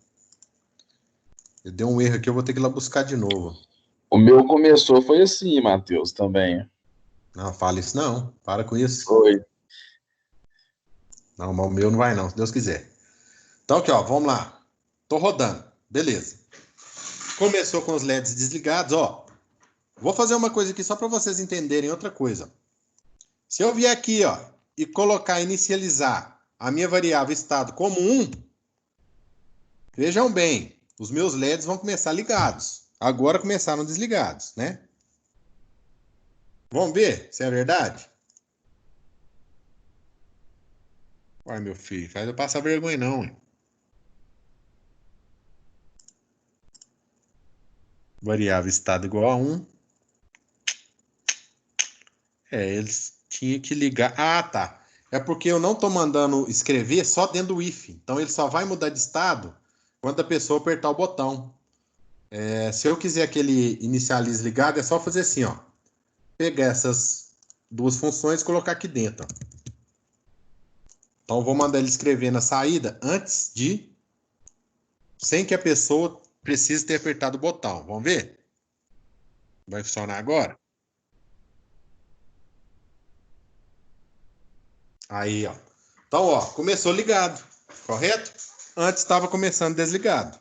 Eu dei um erro aqui, eu vou ter que ir lá buscar de novo. O meu começou, foi assim, Matheus, também. Não, fala isso não. Para com isso. Foi. Não, mas o meu não vai não, se Deus quiser. Então aqui, ó, vamos lá. Tô rodando. Beleza. Começou com os LEDs desligados, ó. Vou fazer uma coisa aqui só para vocês entenderem outra coisa. Se eu vier aqui, ó, e colocar inicializar a minha variável estado como 1, vejam bem, os meus LEDs vão começar ligados. Agora começaram desligados, né? Vamos ver se é verdade? Uai, meu filho, faz eu passar vergonha não, hein? Variável estado igual a 1. Eles tinham que ligar. Ah, tá. É porque eu não estou mandando escrever só dentro do if. Então, ele só vai mudar de estado quando a pessoa apertar o botão. Se eu quiser que ele inicialize ligado, é só fazer assim, ó. Pegar essas duas funções e colocar aqui dentro. Ó. Então, eu vou mandar ele escrever na saída antes de... Sem que a pessoa precise ter apertado o botão. Vamos ver? Vai funcionar agora? Aí, ó. Então, ó, começou ligado, correto? Antes estava começando desligado.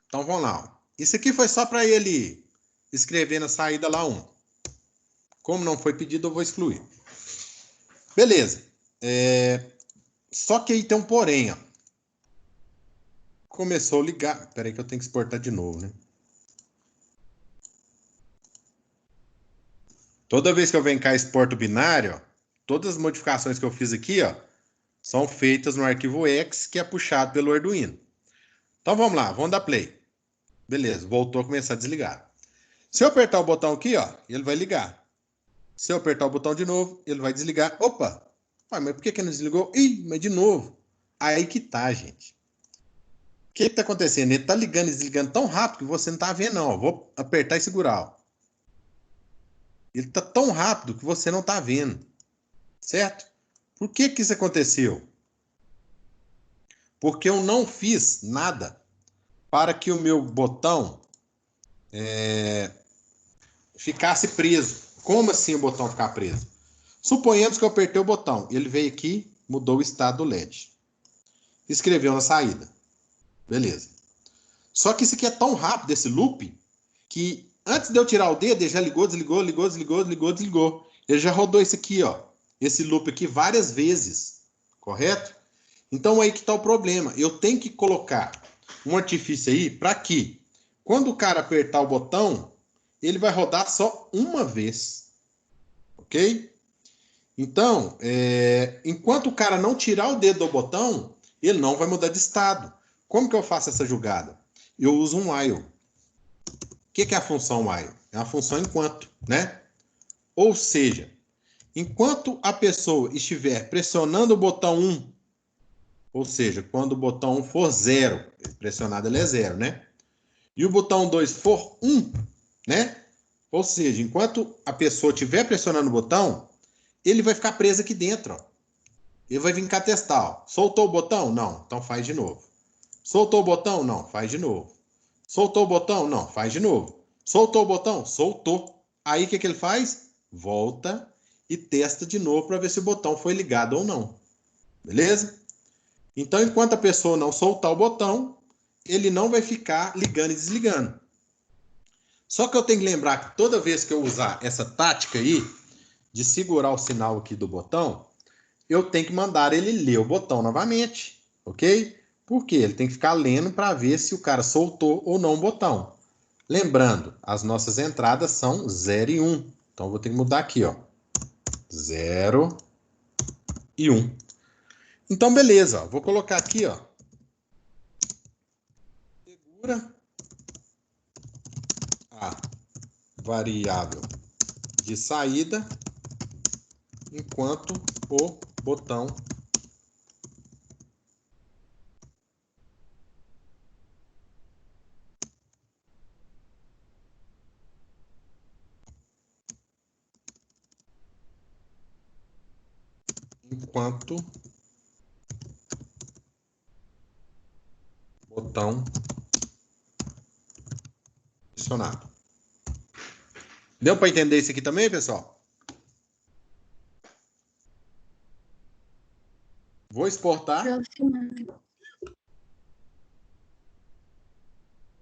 Então, vamos lá. Ó. Isso aqui foi só para ele escrever na saída lá 1. Como não foi pedido, eu vou excluir. Beleza. Só que aí tem um porém, ó. Começou a ligar. Espera aí que eu tenho que exportar de novo, né? Toda vez que eu venho cá e exporto o binário, ó, todas as modificações que eu fiz aqui, ó, são feitas no arquivo X, que é puxado pelo Arduino. Então vamos lá, vamos dar play. Beleza, voltou a começar a desligar. Se eu apertar o botão aqui, ó, ele vai ligar. Se eu apertar o botão de novo, ele vai desligar. Opa! Ah, mas por que não desligou? Ih, mas de novo. Aí que tá, gente. O que tá acontecendo? Ele tá ligando e desligando tão rápido que você não tá vendo, não. Ó. Vou apertar e segurar, ó. Ele tá tão rápido que você não tá vendo. certo? Por que que isso aconteceu? Porque eu não fiz nada para que o meu botão ficasse preso. Como assim o botão ficar preso? Suponhamos que eu apertei o botão, ele veio aqui, mudou o estado do LED. Escreveu na saída. Beleza. Só que isso aqui é tão rápido, esse loop, que antes de eu tirar o dedo, ele já ligou, desligou, ligou, desligou, ligou, desligou. Ele já rodou isso aqui, ó. Esse loop aqui várias vezes. Correto? Então aí que está o problema. Eu tenho que colocar um artifício aí para que, quando o cara apertar o botão, ele vai rodar só uma vez. Ok? Então, enquanto o cara não tirar o dedo do botão, ele não vai mudar de estado. Como que eu faço essa jogada? Eu uso um while. O que é a função while? É uma função enquanto, né? Ou seja, enquanto a pessoa estiver pressionando o botão 1, ou seja, quando o botão 1 for 0, pressionado ele é 0, né? E o botão 2 for 1, né? Ou seja, enquanto a pessoa estiver pressionando o botão, ele vai ficar preso aqui dentro, ó. Ele vai vir cá testar, ó. Soltou o botão? Não, então faz de novo. Soltou o botão? Não, faz de novo. Soltou o botão? Não, faz de novo. Soltou o botão? Soltou. Aí o que ele faz? Volta e testa de novo para ver se o botão foi ligado ou não. Beleza? Então, enquanto a pessoa não soltar o botão, ele não vai ficar ligando e desligando. Só que eu tenho que lembrar que toda vez que eu usar essa tática aí, de segurar o sinal aqui do botão, eu tenho que mandar ele ler o botão novamente, ok? Porque ele tem que ficar lendo para ver se o cara soltou ou não o botão. Lembrando, as nossas entradas são 0 e 1. Então, eu vou ter que mudar aqui, ó. 0 e 1. Então, beleza. Ó. Vou colocar aqui, ó. Segura a variável de saída enquanto o botão pressionado. Deu para entender isso aqui também, pessoal? Vou exportar.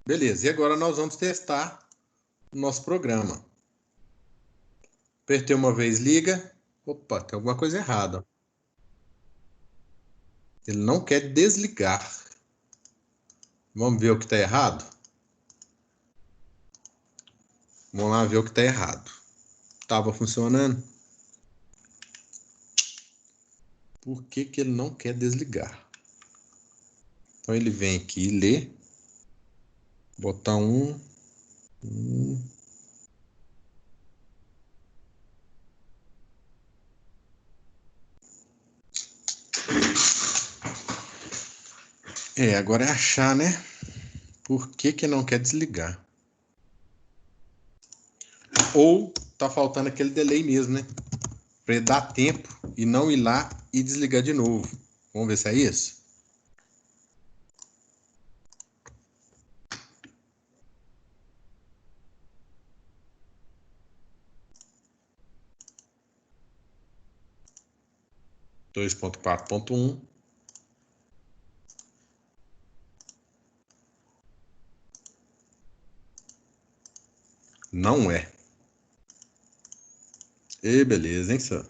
Beleza, e agora nós vamos testar o nosso programa. Apertei uma vez, liga. Opa, tem alguma coisa errada. Ele não quer desligar. Vamos ver o que está errado? Vamos lá ver o que está errado. Estava funcionando? Por que que ele não quer desligar? Então ele vem aqui e lê. Botão 1. Agora é achar, né? Por que que não quer desligar? Ou tá faltando aquele delay mesmo, né? Para ele dar tempo e não ir lá e desligar de novo. Vamos ver se é isso? Dois ponto 4.1. Não é. E beleza, hein, senhor?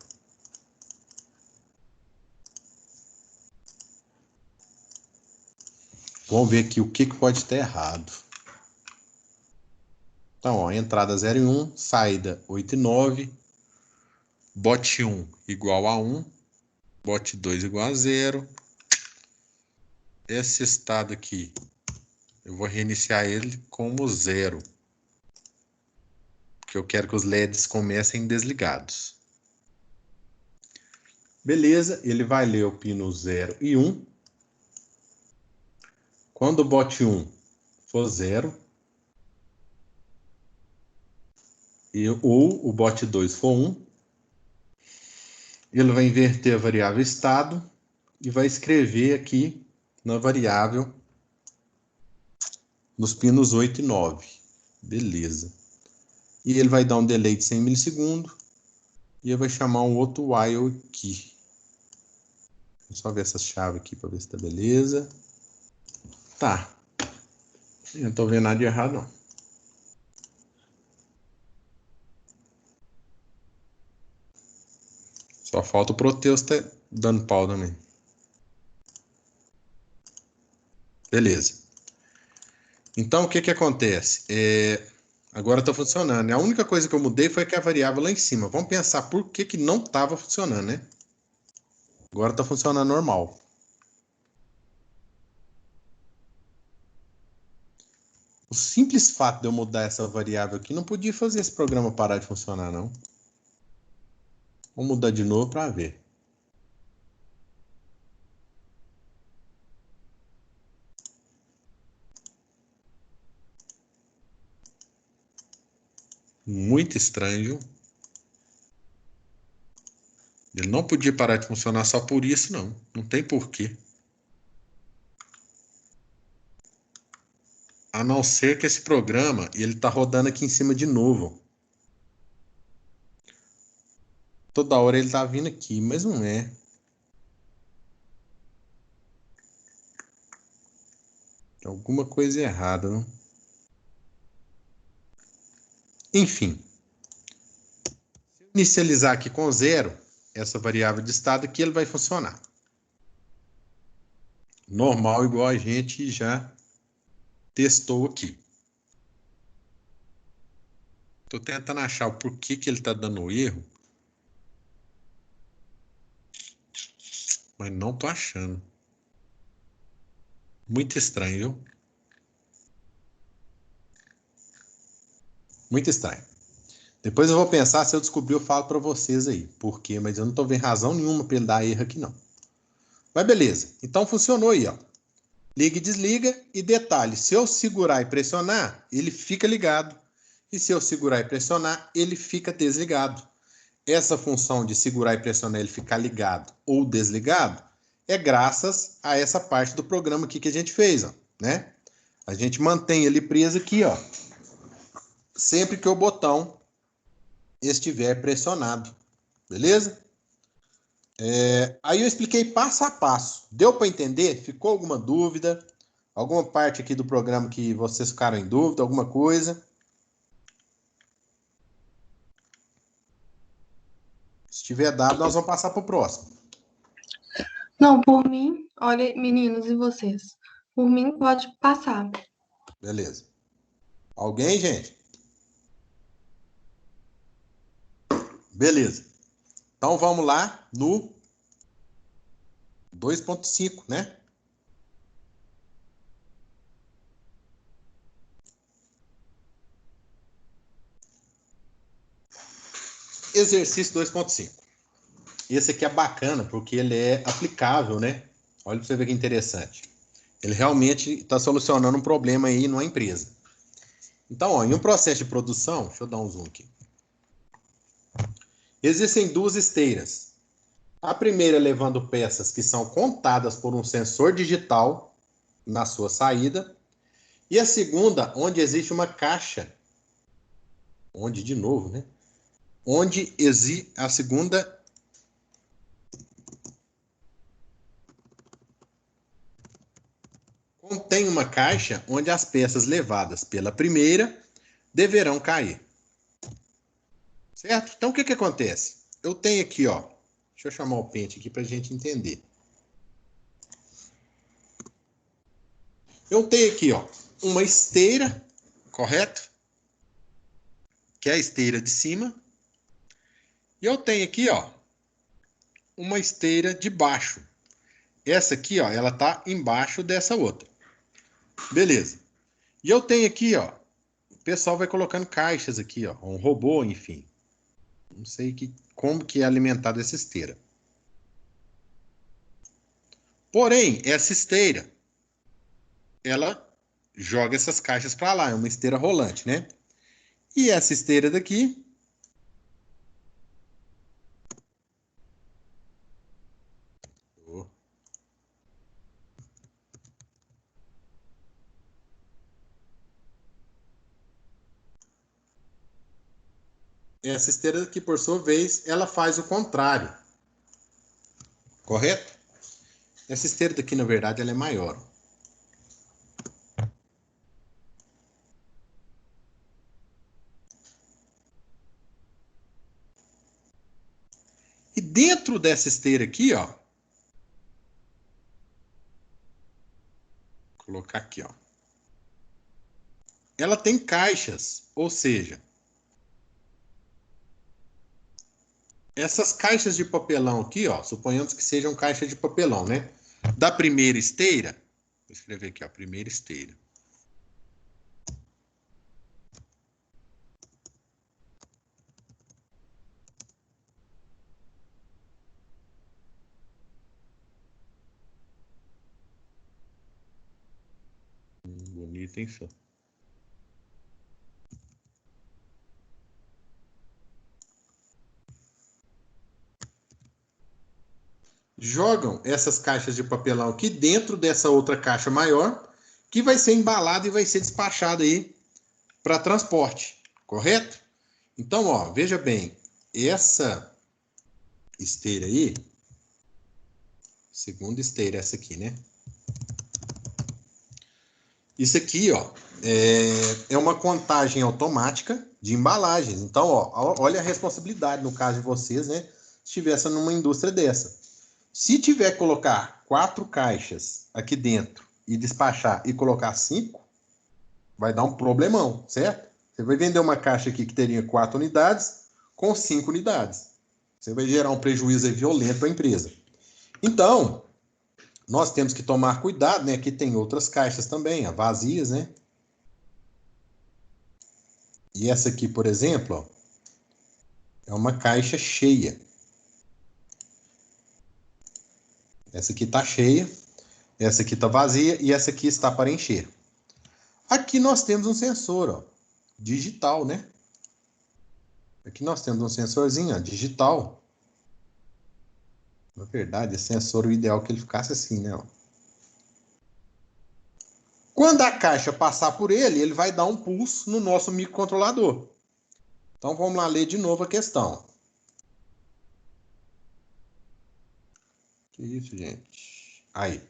Vamos ver aqui o que pode estar errado. Então, ó, entrada 0 e 1, saída 8 e 9, bot 1 igual a 1, bot 2 igual a 0. Esse estado aqui, eu vou reiniciar ele como 0. Porque eu quero que os LEDs comecem desligados. Beleza, ele vai ler o pino 0 e 1. Quando o bot 1 for 0, ou o bot 2 for 1, ele vai inverter a variável estado e vai escrever aqui na variável nos pinos 8 e 9. Beleza. E ele vai dar um delay de 100 milissegundos e ele vai chamar um outro while aqui. Vou só ver essa chave aqui para ver se tá beleza. Tá. Eu não tô vendo nada de errado, não. Só falta o Proteus tá dando pau também. Beleza. Então, o que que acontece? Agora está funcionando. A única coisa que eu mudei foi que a variável lá em cima. Vamos pensar por que que não estava funcionando, né? Agora está funcionando normal. O simples fato de eu mudar essa variável aqui não podia fazer esse programa parar de funcionar, não. Vamos mudar de novo para ver. Muito estranho. Ele não podia parar de funcionar só por isso, não. Não tem porquê. A não ser que esse programa, ele está rodando aqui em cima de novo. Toda hora ele está vindo aqui, mas não é. Tem alguma coisa errada, não? Enfim. Se eu inicializar aqui com 0, essa variável de estado aqui, ele vai funcionar. Normal, igual a gente já testou aqui. Estou tentando achar o porquê que ele está dando erro. Mas não estou achando. Muito estranho, viu? Muito estranho. Depois eu vou pensar, se eu descobrir, eu falo para vocês aí. Por quê? Mas eu não estou vendo razão nenhuma para ele dar erro aqui, não. Mas beleza. Então funcionou aí, ó. Liga e desliga. E detalhe, se eu segurar e pressionar, ele fica ligado. E se eu segurar e pressionar, ele fica desligado. Essa função de segurar e pressionar ele ficar ligado ou desligado é graças a essa parte do programa aqui que a gente fez, ó, né? A gente mantém ele preso aqui, ó, sempre que o botão estiver pressionado, beleza? Aí eu expliquei passo a passo. Deu para entender? Ficou alguma dúvida? Alguma parte aqui do programa que vocês ficaram em dúvida? Alguma coisa? Se tiver dado, nós vamos passar para o próximo. Não, por mim, olha, meninos, e vocês? Por mim, pode passar. Beleza. Alguém, gente? Beleza. Então vamos lá no 2.5, né? Exercício 2.5. Esse aqui é bacana porque ele é aplicável, né? Olha para você ver que interessante. Ele realmente está solucionando um problema aí numa empresa. Então, ó, em um processo de produção, deixa eu dar um zoom aqui. Existem duas esteiras. A primeira levando peças que são contadas por um sensor digital na sua saída. E a segunda, onde existe uma caixa. Onde, de novo, né? Onde existe a segunda contém uma caixa onde as peças levadas pela primeira deverão cair. Certo? Então, o que que acontece? Eu tenho aqui, ó. Deixa eu chamar o pente aqui para a gente entender. Eu tenho aqui, ó, uma esteira, correto? Que é a esteira de cima. E eu tenho aqui, ó, uma esteira de baixo. Essa aqui, ó, ela tá embaixo dessa outra. Beleza. E eu tenho aqui, ó, o pessoal vai colocando caixas aqui, ó, um robô, enfim. Não sei como que é alimentada essa esteira. Porém, essa esteira, ela joga essas caixas para lá, é uma esteira rolante, né? E essa esteira daqui essa esteira aqui, por sua vez, ela faz o contrário. Correto? Essa esteira daqui, na verdade, ela é maior. E dentro dessa esteira aqui, ó, vou colocar aqui, ó, ela tem caixas, ou seja, essas caixas de papelão aqui, ó, suponhamos que sejam caixas de papelão, né? Da primeira esteira, vou escrever aqui, ó, primeira esteira. Bonito, hein, só? Jogam essas caixas de papelão aqui dentro dessa outra caixa maior, que vai ser embalada e vai ser despachada aí para transporte, correto? Então, ó, veja bem, essa esteira aí, segunda esteira, essa aqui, né? Isso aqui, ó, é uma contagem automática de embalagens. Então, ó, olha a responsabilidade no caso de vocês, né? Se estivesse numa indústria dessa. Se tiver que colocar 4 caixas aqui dentro e despachar e colocar 5, vai dar um problemão, certo? Você vai vender uma caixa aqui que teria 4 unidades com 5 unidades. Você vai gerar um prejuízo aí violento para a empresa. Então, nós temos que tomar cuidado, né? Aqui tem outras caixas também, vazias, né? E essa aqui, por exemplo, ó, é uma caixa cheia. Essa aqui está cheia, essa aqui está vazia e essa aqui está para encher. Aqui nós temos um sensor, ó, digital, né? Aqui nós temos um sensorzinho, ó, digital. Na verdade, esse sensor, o ideal é que ele ficasse assim, né? Ó. Quando a caixa passar por ele, ele vai dar um pulso no nosso microcontrolador. Então, vamos lá ler de novo a questão. Que isso, gente? Aí.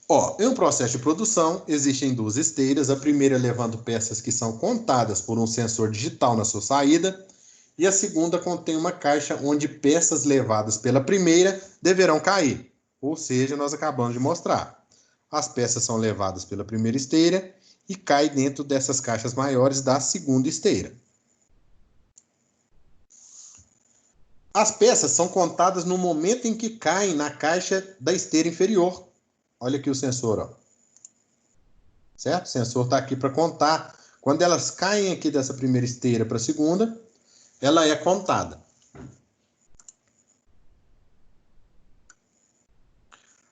Ó, em um processo de produção, existem 2 esteiras. A primeira levando peças que são contadas por um sensor digital na sua saída. E a segunda contém uma caixa onde peças levadas pela primeira deverão cair. Ou seja, nós acabamos de mostrar. As peças são levadas pela primeira esteira e caem dentro dessas caixas maiores da segunda esteira. As peças são contadas no momento em que caem na caixa da esteira inferior. Olha aqui o sensor, ó. Certo? O sensor está aqui para contar. Quando elas caem aqui dessa primeira esteira para a segunda, ela é contada.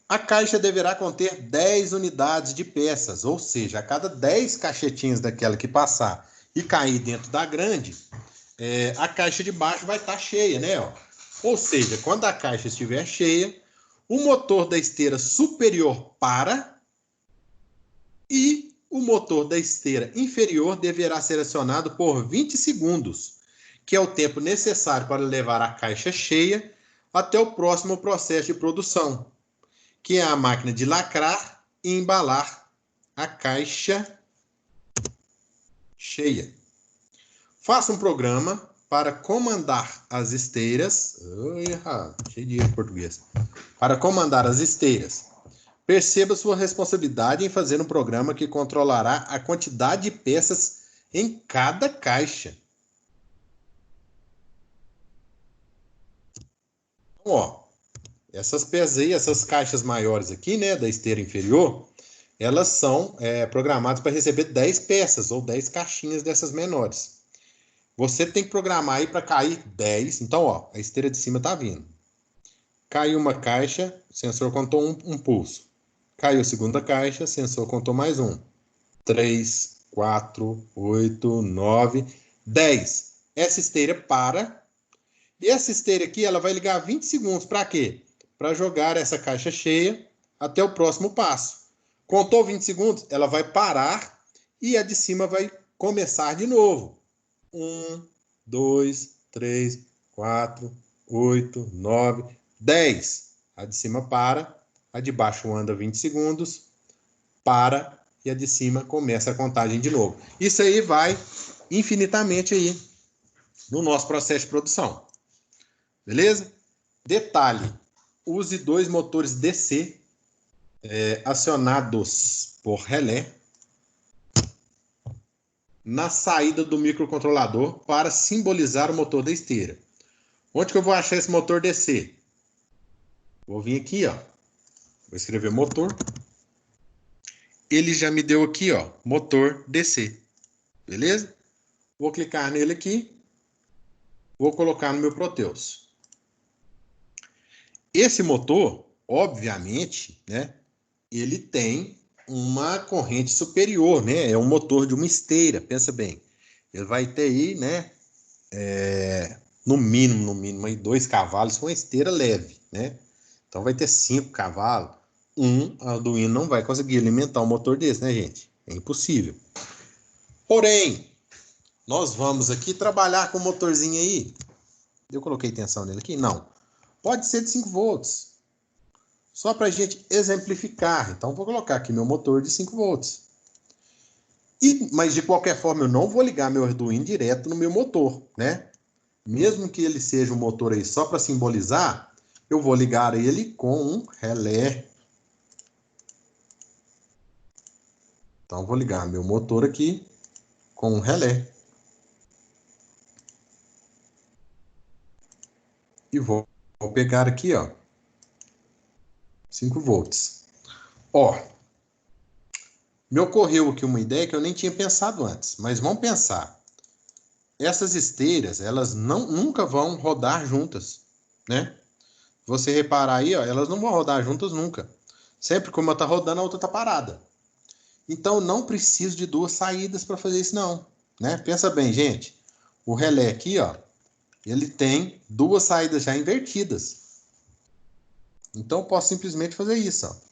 A caixa deverá conter 10 unidades de peças, ou seja, a cada 10 caixetinhas daquela que passar e cair dentro da grande, a caixa de baixo vai estar cheia, né? Ó. Ou seja, quando a caixa estiver cheia, o motor da esteira superior para e o motor da esteira inferior deverá ser acionado por 20 segundos, que é o tempo necessário para levar a caixa cheia até o próximo processo de produção, que é a máquina de lacrar e embalar a caixa cheia. Faça um programa para comandar as esteiras. Cheio de português. Para comandar as esteiras. Perceba sua responsabilidade em fazer um programa que controlará a quantidade de peças em cada caixa. Então, ó, essas peças aí, essas caixas maiores aqui, né, da esteira inferior, elas são programadas para receber 10 peças ou 10 caixinhas dessas menores. Você tem que programar aí para cair 10. Então, ó, a esteira de cima está vindo. Caiu uma caixa, o sensor contou um pulso. Caiu a segunda caixa, o sensor contou mais um. 3, 4, 8, 9, 10. Essa esteira para. E essa esteira aqui, ela vai ligar 20 segundos. Para quê? Para jogar essa caixa cheia até o próximo passo. Contou 20 segundos, ela vai parar e a de cima vai começar de novo. 1, 2, 3, 4, 8, 9, 10. A de cima para, a de baixo anda 20 segundos, para, e a de cima começa a contagem de novo. Isso aí vai infinitamente aí no nosso processo de produção. Beleza? Detalhe, use 2 motores DC acionados por relé na saída do microcontrolador para simbolizar o motor da esteira. Onde que eu vou achar esse motor DC? Vou vir aqui, ó. Vou escrever motor. Ele já me deu aqui, ó, motor DC. Beleza? Vou clicar nele aqui. Vou colocar no meu Proteus. Esse motor, obviamente, né, ele tem uma corrente superior, né? É um motor de uma esteira, pensa bem. Ele vai ter aí, né, no mínimo, aí 2 cavalos com uma esteira leve, né? Então vai ter 5 cavalos. Arduino não vai conseguir alimentar um motor desse, né, gente? É impossível. Porém, nós vamos aqui trabalhar com um motorzinho aí. Eu coloquei tensão nele aqui? Não. Pode ser de 5 volts. Só para a gente exemplificar. Então, vou colocar aqui meu motor de 5 volts. Mas, de qualquer forma, eu não vou ligar meu Arduino direto no meu motor, né? Mesmo que ele seja um motor aí só para simbolizar, eu vou ligar ele com um relé. Então, vou ligar meu motor aqui com um relé. E vou pegar aqui, ó, 5 volts. Ó, me ocorreu aqui uma ideia que eu nem tinha pensado antes, mas vamos pensar. Essas esteiras, elas nunca vão rodar juntas, né? Você reparar aí, ó, elas não vão rodar juntas nunca. Sempre que uma está rodando, a outra está parada. Então, não preciso de 2 saídas para fazer isso, não, né? Pensa bem, gente. O relé aqui, ó, ele tem 2 saídas já invertidas. Então, eu posso simplesmente fazer isso, ó.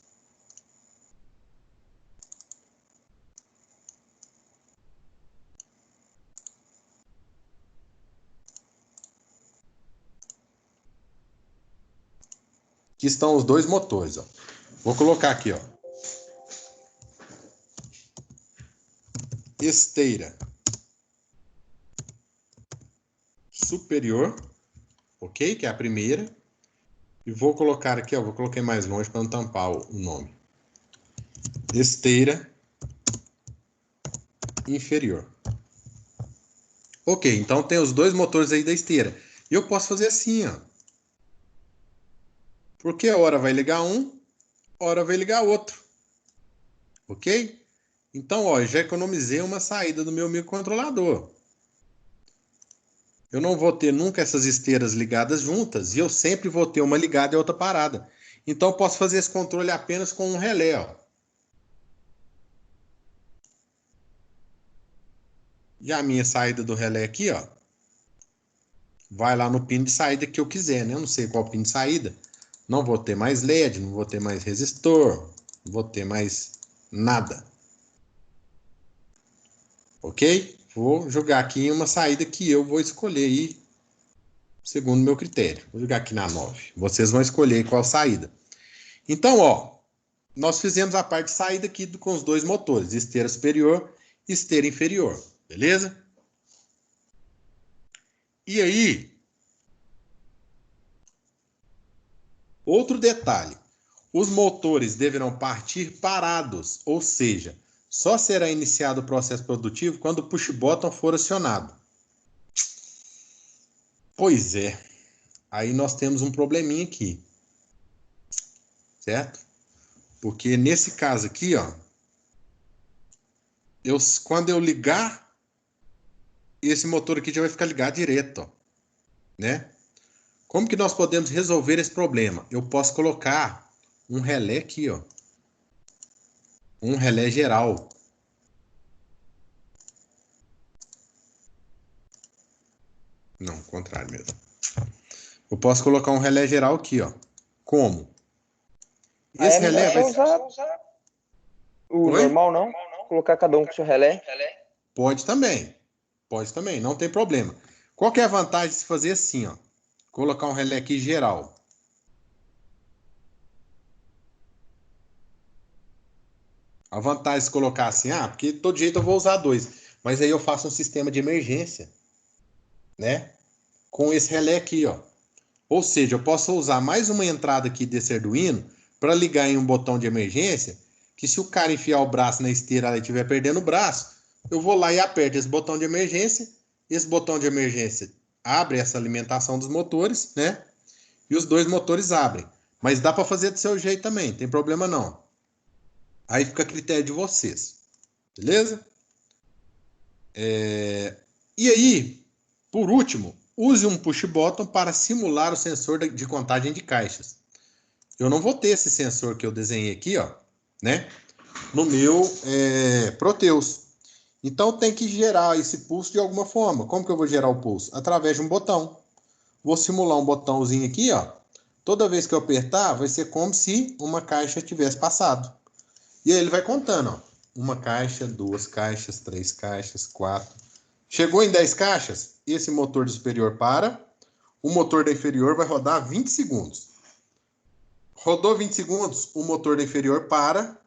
Aqui estão os 2 motores, ó. Vou colocar aqui, ó. Esteira superior, ok? Que é a primeira. E vou colocar aqui, ó. Vou colocar mais longe para não tampar o nome. Esteira inferior. Ok, então tem os 2 motores aí da esteira. E eu posso fazer assim, ó. Porque hora vai ligar um, hora vai ligar outro. Ok? Então, ó, eu já economizei uma saída do meu microcontrolador. Eu não vou ter nunca essas esteiras ligadas juntas e eu sempre vou ter uma ligada e outra parada. Então, eu posso fazer esse controle apenas com um relé, ó. E a minha saída do relé aqui, ó, vai lá no pino de saída que eu quiser, né? Eu não sei qual pino de saída. Não vou ter mais LED, não vou ter mais resistor, não vou ter mais nada. Ok? Vou jogar aqui uma saída que eu vou escolher aí, segundo o meu critério. Vou jogar aqui na 9. Vocês vão escolher qual saída. Então, ó, nós fizemos a parte de saída aqui com os 2 motores, esteira superior e esteira inferior. Beleza? E aí, outro detalhe. Os motores deverão partir parados, ou seja, só será iniciado o processo produtivo quando o push button for acionado. Pois é. Aí nós temos um probleminha aqui. Certo? Porque nesse caso aqui, ó, quando eu ligar, esse motor aqui já vai ficar ligado direto, ó, né? Como que nós podemos resolver esse problema? Eu posso colocar um relé aqui, ó. Um relé geral. Não, contrário mesmo. Eu posso colocar um relé geral aqui, ó. Como? Esse relé vai usar o Oi? normal, não? Colocar cada um com seu relé. Pode também. Pode também, não tem problema. Qual que é a vantagem de se fazer assim, ó? Colocar um relé aqui geral. A vantagem de se colocar assim, porque todo jeito eu vou usar 2. Mas aí eu faço um sistema de emergência, né? Com esse relé aqui, ó. Ou seja, eu posso usar mais uma entrada aqui desse Arduino para ligar em um botão de emergência, que se o cara enfiar o braço na esteira e estiver perdendo o braço, eu vou lá e aperto esse botão de emergência. Esse botão de emergência abre essa alimentação dos motores, né? E os 2 motores abrem. Mas dá para fazer do seu jeito também, não tem problema não. Aí fica a critério de vocês. Beleza? E aí, por último, use um push button para simular o sensor de contagem de caixas. Eu não vou ter esse sensor que eu desenhei aqui, ó, né? No meu Proteus. Então tem que gerar esse pulso de alguma forma. Como que eu vou gerar o pulso? Através de um botão. Vou simular um botãozinho aqui, ó. Toda vez que eu apertar, vai ser como se uma caixa tivesse passado. E aí ele vai contando, ó. 1 caixa, 2 caixas, 3 caixas, 4. Chegou em 10 caixas, esse motor do superior para. O motor da inferior vai rodar 20 segundos. Rodou 20 segundos, o motor da inferior para.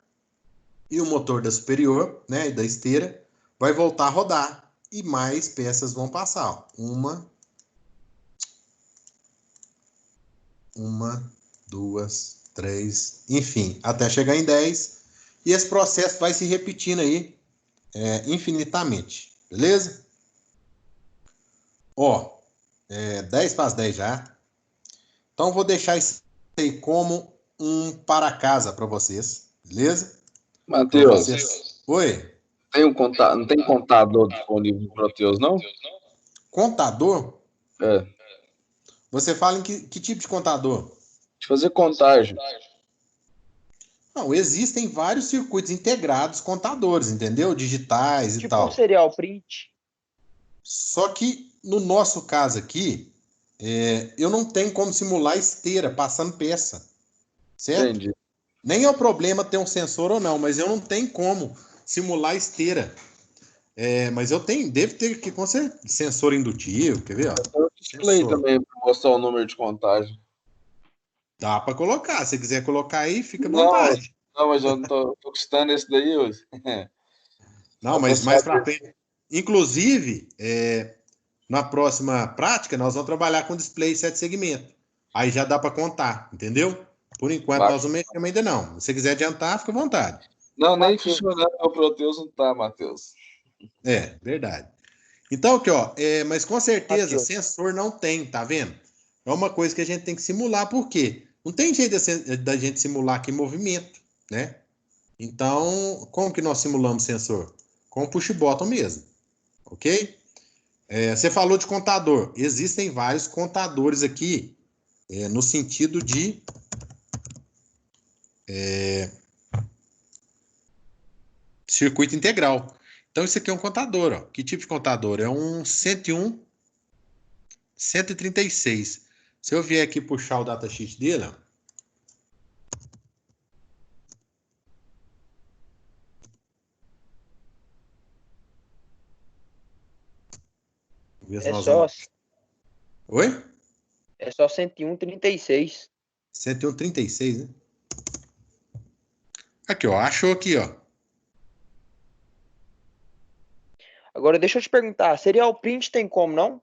E o motor da superior, né, da esteira, vai voltar a rodar. E mais peças vão passar, ó. 1, 2, 3, enfim, até chegar em 10. E esse processo vai se repetindo aí infinitamente, beleza? Ó, 10 para as 10 já. Então, vou deixar isso aí como um para casa para vocês, beleza? Matheus, Oi? não tem contador disponível no Proteus, não? Contador? É, Você fala em que tipo de contador? de fazer contagem. Não, existem vários circuitos integrados contadores, entendeu? Digitais e Tipo tal. um serial print. Só que no nosso caso aqui, eu não tenho como simular esteira passando peça, certo? Entendi. Nem é o problema ter um sensor ou não, mas eu não tenho como simular esteira. Mas eu devo ter aqui com certeza sensor indutivo, quer ver? Ó? Tem um display Sensor. também para mostrar o número de contagem. Dá para colocar, se quiser colocar aí, fica à Não, vontade. mas eu não tô custando esse daí hoje. Não, Só mas pra mais saber. para frente. Inclusive, na próxima prática, nós vamos trabalhar com display 7 segmentos. Aí já dá para contar, entendeu? Por enquanto, nós não mexemos ainda não. Se você quiser adiantar, fica à vontade. Não, nem Matheus. funcionando o Proteus não tá, Matheus. Verdade. Então, aqui, ó, mas com certeza, Matheus. sensor não tem, tá vendo? É uma coisa que a gente tem que simular, por quê? Não tem jeito da gente simular aqui movimento, né? Então, como que nós simulamos sensor? Com o push button mesmo, ok? Você falou de contador. Existem vários contadores aqui, no sentido de circuito integral. Então, isso aqui é um contador, ó. Que tipo de contador? É um 101 136. Se eu vier aqui puxar o datasheet dele, ó, ver se É nós só, vamos... Oi? é só 101,36. 101,36, né? Aqui, ó. Achou aqui, ó. Agora, deixa eu te perguntar, serial print tem como, não?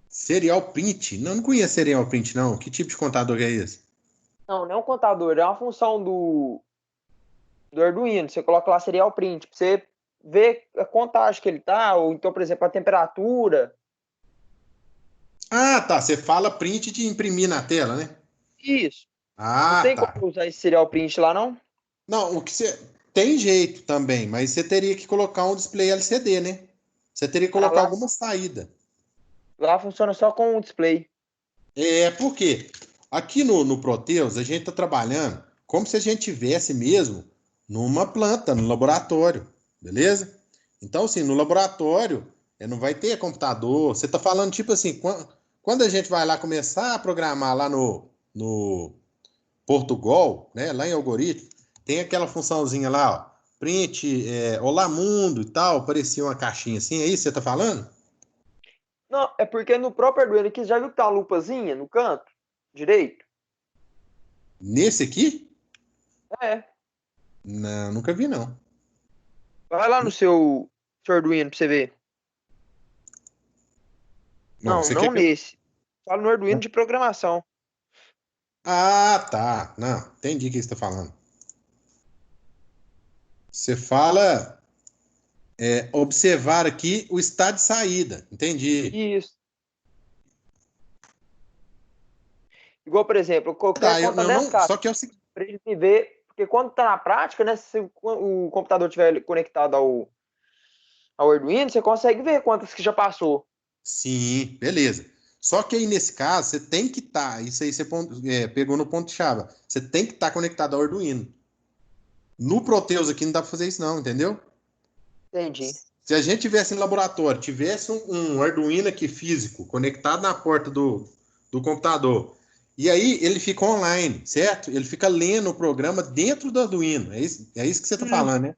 Serial print. Não conheço serial print, não. Que tipo de contador que é esse? Não, não é um contador, é uma função do Arduino. Você coloca lá serial print, pra você ver a contagem que ele tá, ou então, por exemplo, a temperatura. Ah, tá. Você fala print de imprimir na tela, né? Isso. Não Ah, tem tá. como usar esse serial print lá, não? Não, o que você... Tem jeito também, mas você teria que colocar um display LCD, né? Você teria que colocar lá- alguma saída. Lá funciona só com o display. Porque aqui no Proteus a gente está trabalhando como se a gente tivesse mesmo numa planta, no laboratório, beleza? Então, assim, no laboratório não vai ter computador. Você está falando tipo assim, quando a gente vai lá começar a programar lá no Portugal, né, lá em algoritmo, tem aquela funçãozinha lá, ó, print, Olá Mundo e tal, aparecia uma caixinha assim, é isso que você tá falando? Não, é porque no próprio Arduino aqui, já viu que tá a lupazinha no canto direito? Nesse aqui? É. Não, nunca vi, não. Vai lá no seu Arduino pra você ver. Bom, Não, você não quer que eu... nesse. Fala no Arduino de programação. Ah, tá. Não, entendi o que você tá falando. Você fala observar aqui o estado de saída. Entendi. Isso. Igual, por exemplo, qualquer Tá, eu conta não. dessa, Só que é o seguinte. pra gente ver, porque quando tá na prática, né, se o computador estiver conectado ao Arduino, você consegue ver quantas que já passou. Sim, beleza. Só que aí nesse caso, você tem que estar. Isso aí você pegou no ponto-chave. Você tem que estar conectado ao Arduino. No Proteus aqui não dá para fazer isso, não, entendeu? Entendi. Se a gente tivesse em laboratório, tivesse um Arduino aqui físico, conectado na porta do computador, e aí ele fica online, certo? Ele fica lendo o programa dentro do Arduino. É isso que você está falando, né?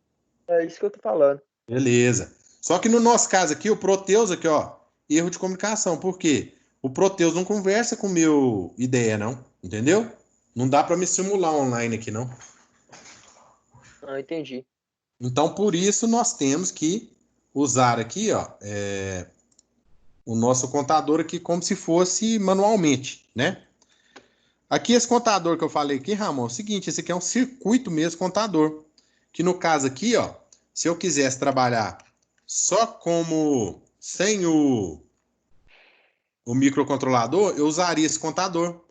É isso que eu tô falando. Beleza. Só que no nosso caso aqui, o Proteus aqui, ó, erro de comunicação. Por quê? O Proteus não conversa com o meu IDE, não. Entendeu? Não dá para me simular online aqui, não. Ah, entendi. Então, por isso, nós temos que usar aqui, ó, o nosso contador aqui como se fosse manualmente, né? Aqui, esse contador que eu falei aqui, Ramon, é o seguinte, esse aqui é um circuito mesmo contador. Que no caso aqui, ó, se eu quisesse trabalhar só como sem o microcontrolador, eu usaria esse contador.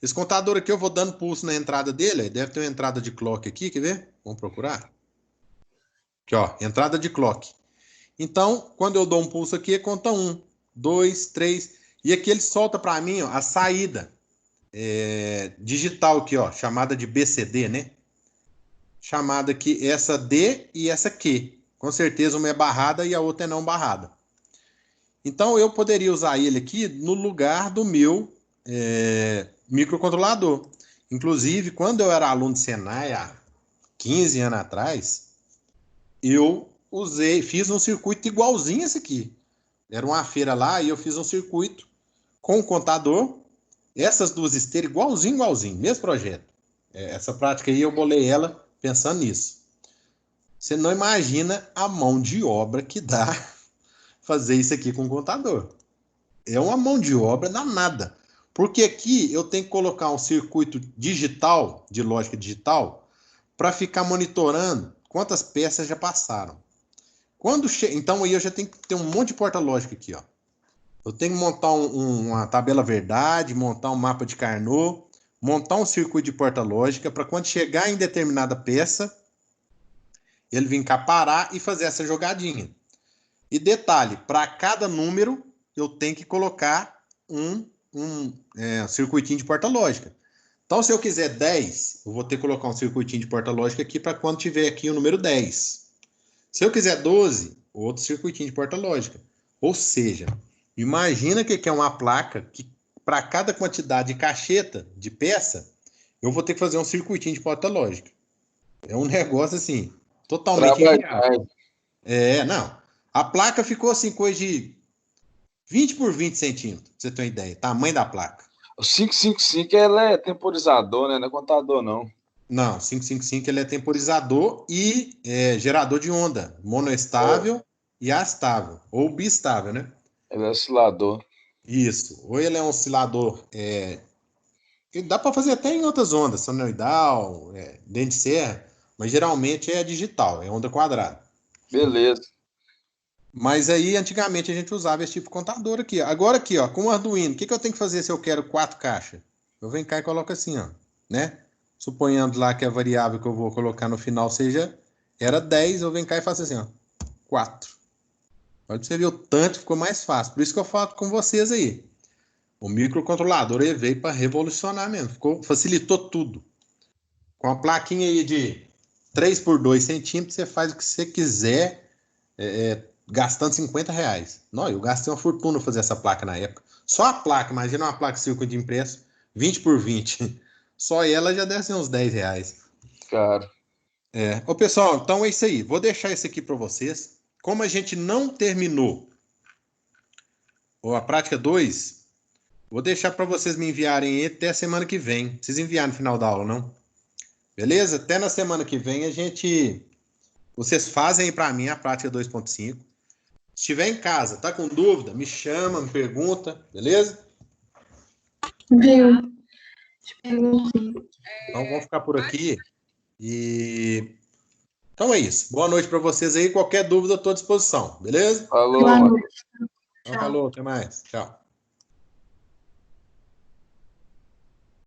Esse contador aqui eu vou dando pulso na entrada dele, deve ter uma entrada de clock aqui, quer ver? Vamos procurar. Aqui, ó, entrada de clock. Então, quando eu dou um pulso aqui, conta 1, 2, 3, e aqui ele solta para mim, ó, a saída digital aqui, ó, chamada de BCD, né? Chamada aqui essa D e essa Q. Com certeza uma é barrada e a outra é não barrada. Então eu poderia usar ele aqui no lugar do meu microcontrolador. Inclusive, quando eu era aluno de Senai há 15 anos atrás, eu fiz um circuito igualzinho esse aqui. Era uma feira lá e eu fiz um circuito com o contador, essas duas esteiras igualzinho, mesmo projeto. Essa prática aí eu bolei ela pensando nisso. Você não imagina a mão de obra que dá fazer isso aqui com o contador. É uma mão de obra danada. Porque aqui eu tenho que colocar um circuito digital, de lógica digital, para ficar monitorando quantas peças já passaram. Então aí eu já tenho que ter um monte de porta lógica aqui, ó. Eu tenho que montar uma tabela verdade, montar um mapa de Carnot, montar um circuito de porta lógica para quando chegar em determinada peça, ele vir cá parar e fazer essa jogadinha. E detalhe, para cada número eu tenho que colocar um circuitinho de porta lógica. Então, se eu quiser 10, eu vou ter que colocar um circuitinho de porta lógica aqui para quando tiver aqui o número 10. Se eu quiser 12, outro circuitinho de porta lógica. Ou seja, imagina que é uma placa que para cada quantidade de cacheta, de peça, eu vou ter que fazer um circuitinho de porta lógica. É um negócio assim, totalmente inviável. Não. A placa ficou assim, coisa de 20 por 20 centímetros, pra você ter uma ideia. Tamanho da placa. O 555 ela é temporizador, né? Não é contador, não. Não, 555 ele é temporizador e gerador de onda. Monoestável e astável. Ou bistável, né? Ele é oscilador. Isso. Ou ele é um oscilador. Dá para fazer até em outras ondas, sonoidal, dente de serra, mas geralmente é digital, é onda quadrada. Beleza. Mas aí, antigamente, a gente usava esse tipo de contador aqui. Agora aqui, ó, com o Arduino, o que eu tenho que fazer se eu quero 4 caixas? Eu venho cá e coloco assim, ó, né? Suponhando lá que a variável que eu vou colocar no final era 10, eu venho cá e faço assim, ó, 4. Pode você ver o tanto ficou mais fácil. Por isso que eu falo com vocês aí. O microcontrolador ele veio para revolucionar mesmo. Facilitou tudo. Com a plaquinha aí de 3 por 2 centímetros, você faz o que você quiser, gastando R$50. Não, eu gastei uma fortuna fazer essa placa na época. Só a placa, imagina uma placa de circuito impresso, 20 por 20. Só ela já deve ser uns R$10. Cara. Ô, pessoal, então é isso aí. Vou deixar isso aqui para vocês. Como a gente não terminou a prática 2, vou deixar para vocês me enviarem até a semana que vem. Vocês enviarem no final da aula, não? Beleza? Até na semana que vem vocês fazem para mim a prática 2.5. Se estiver em casa, tá com dúvida, me chama, me pergunta, beleza? Viu? Te pergunto, sim. Então vamos ficar por aqui. Então é isso. Boa noite para vocês aí. Qualquer dúvida, eu estou à disposição, beleza? Falou, Boa mano. noite. Então, falou, até mais. Tchau.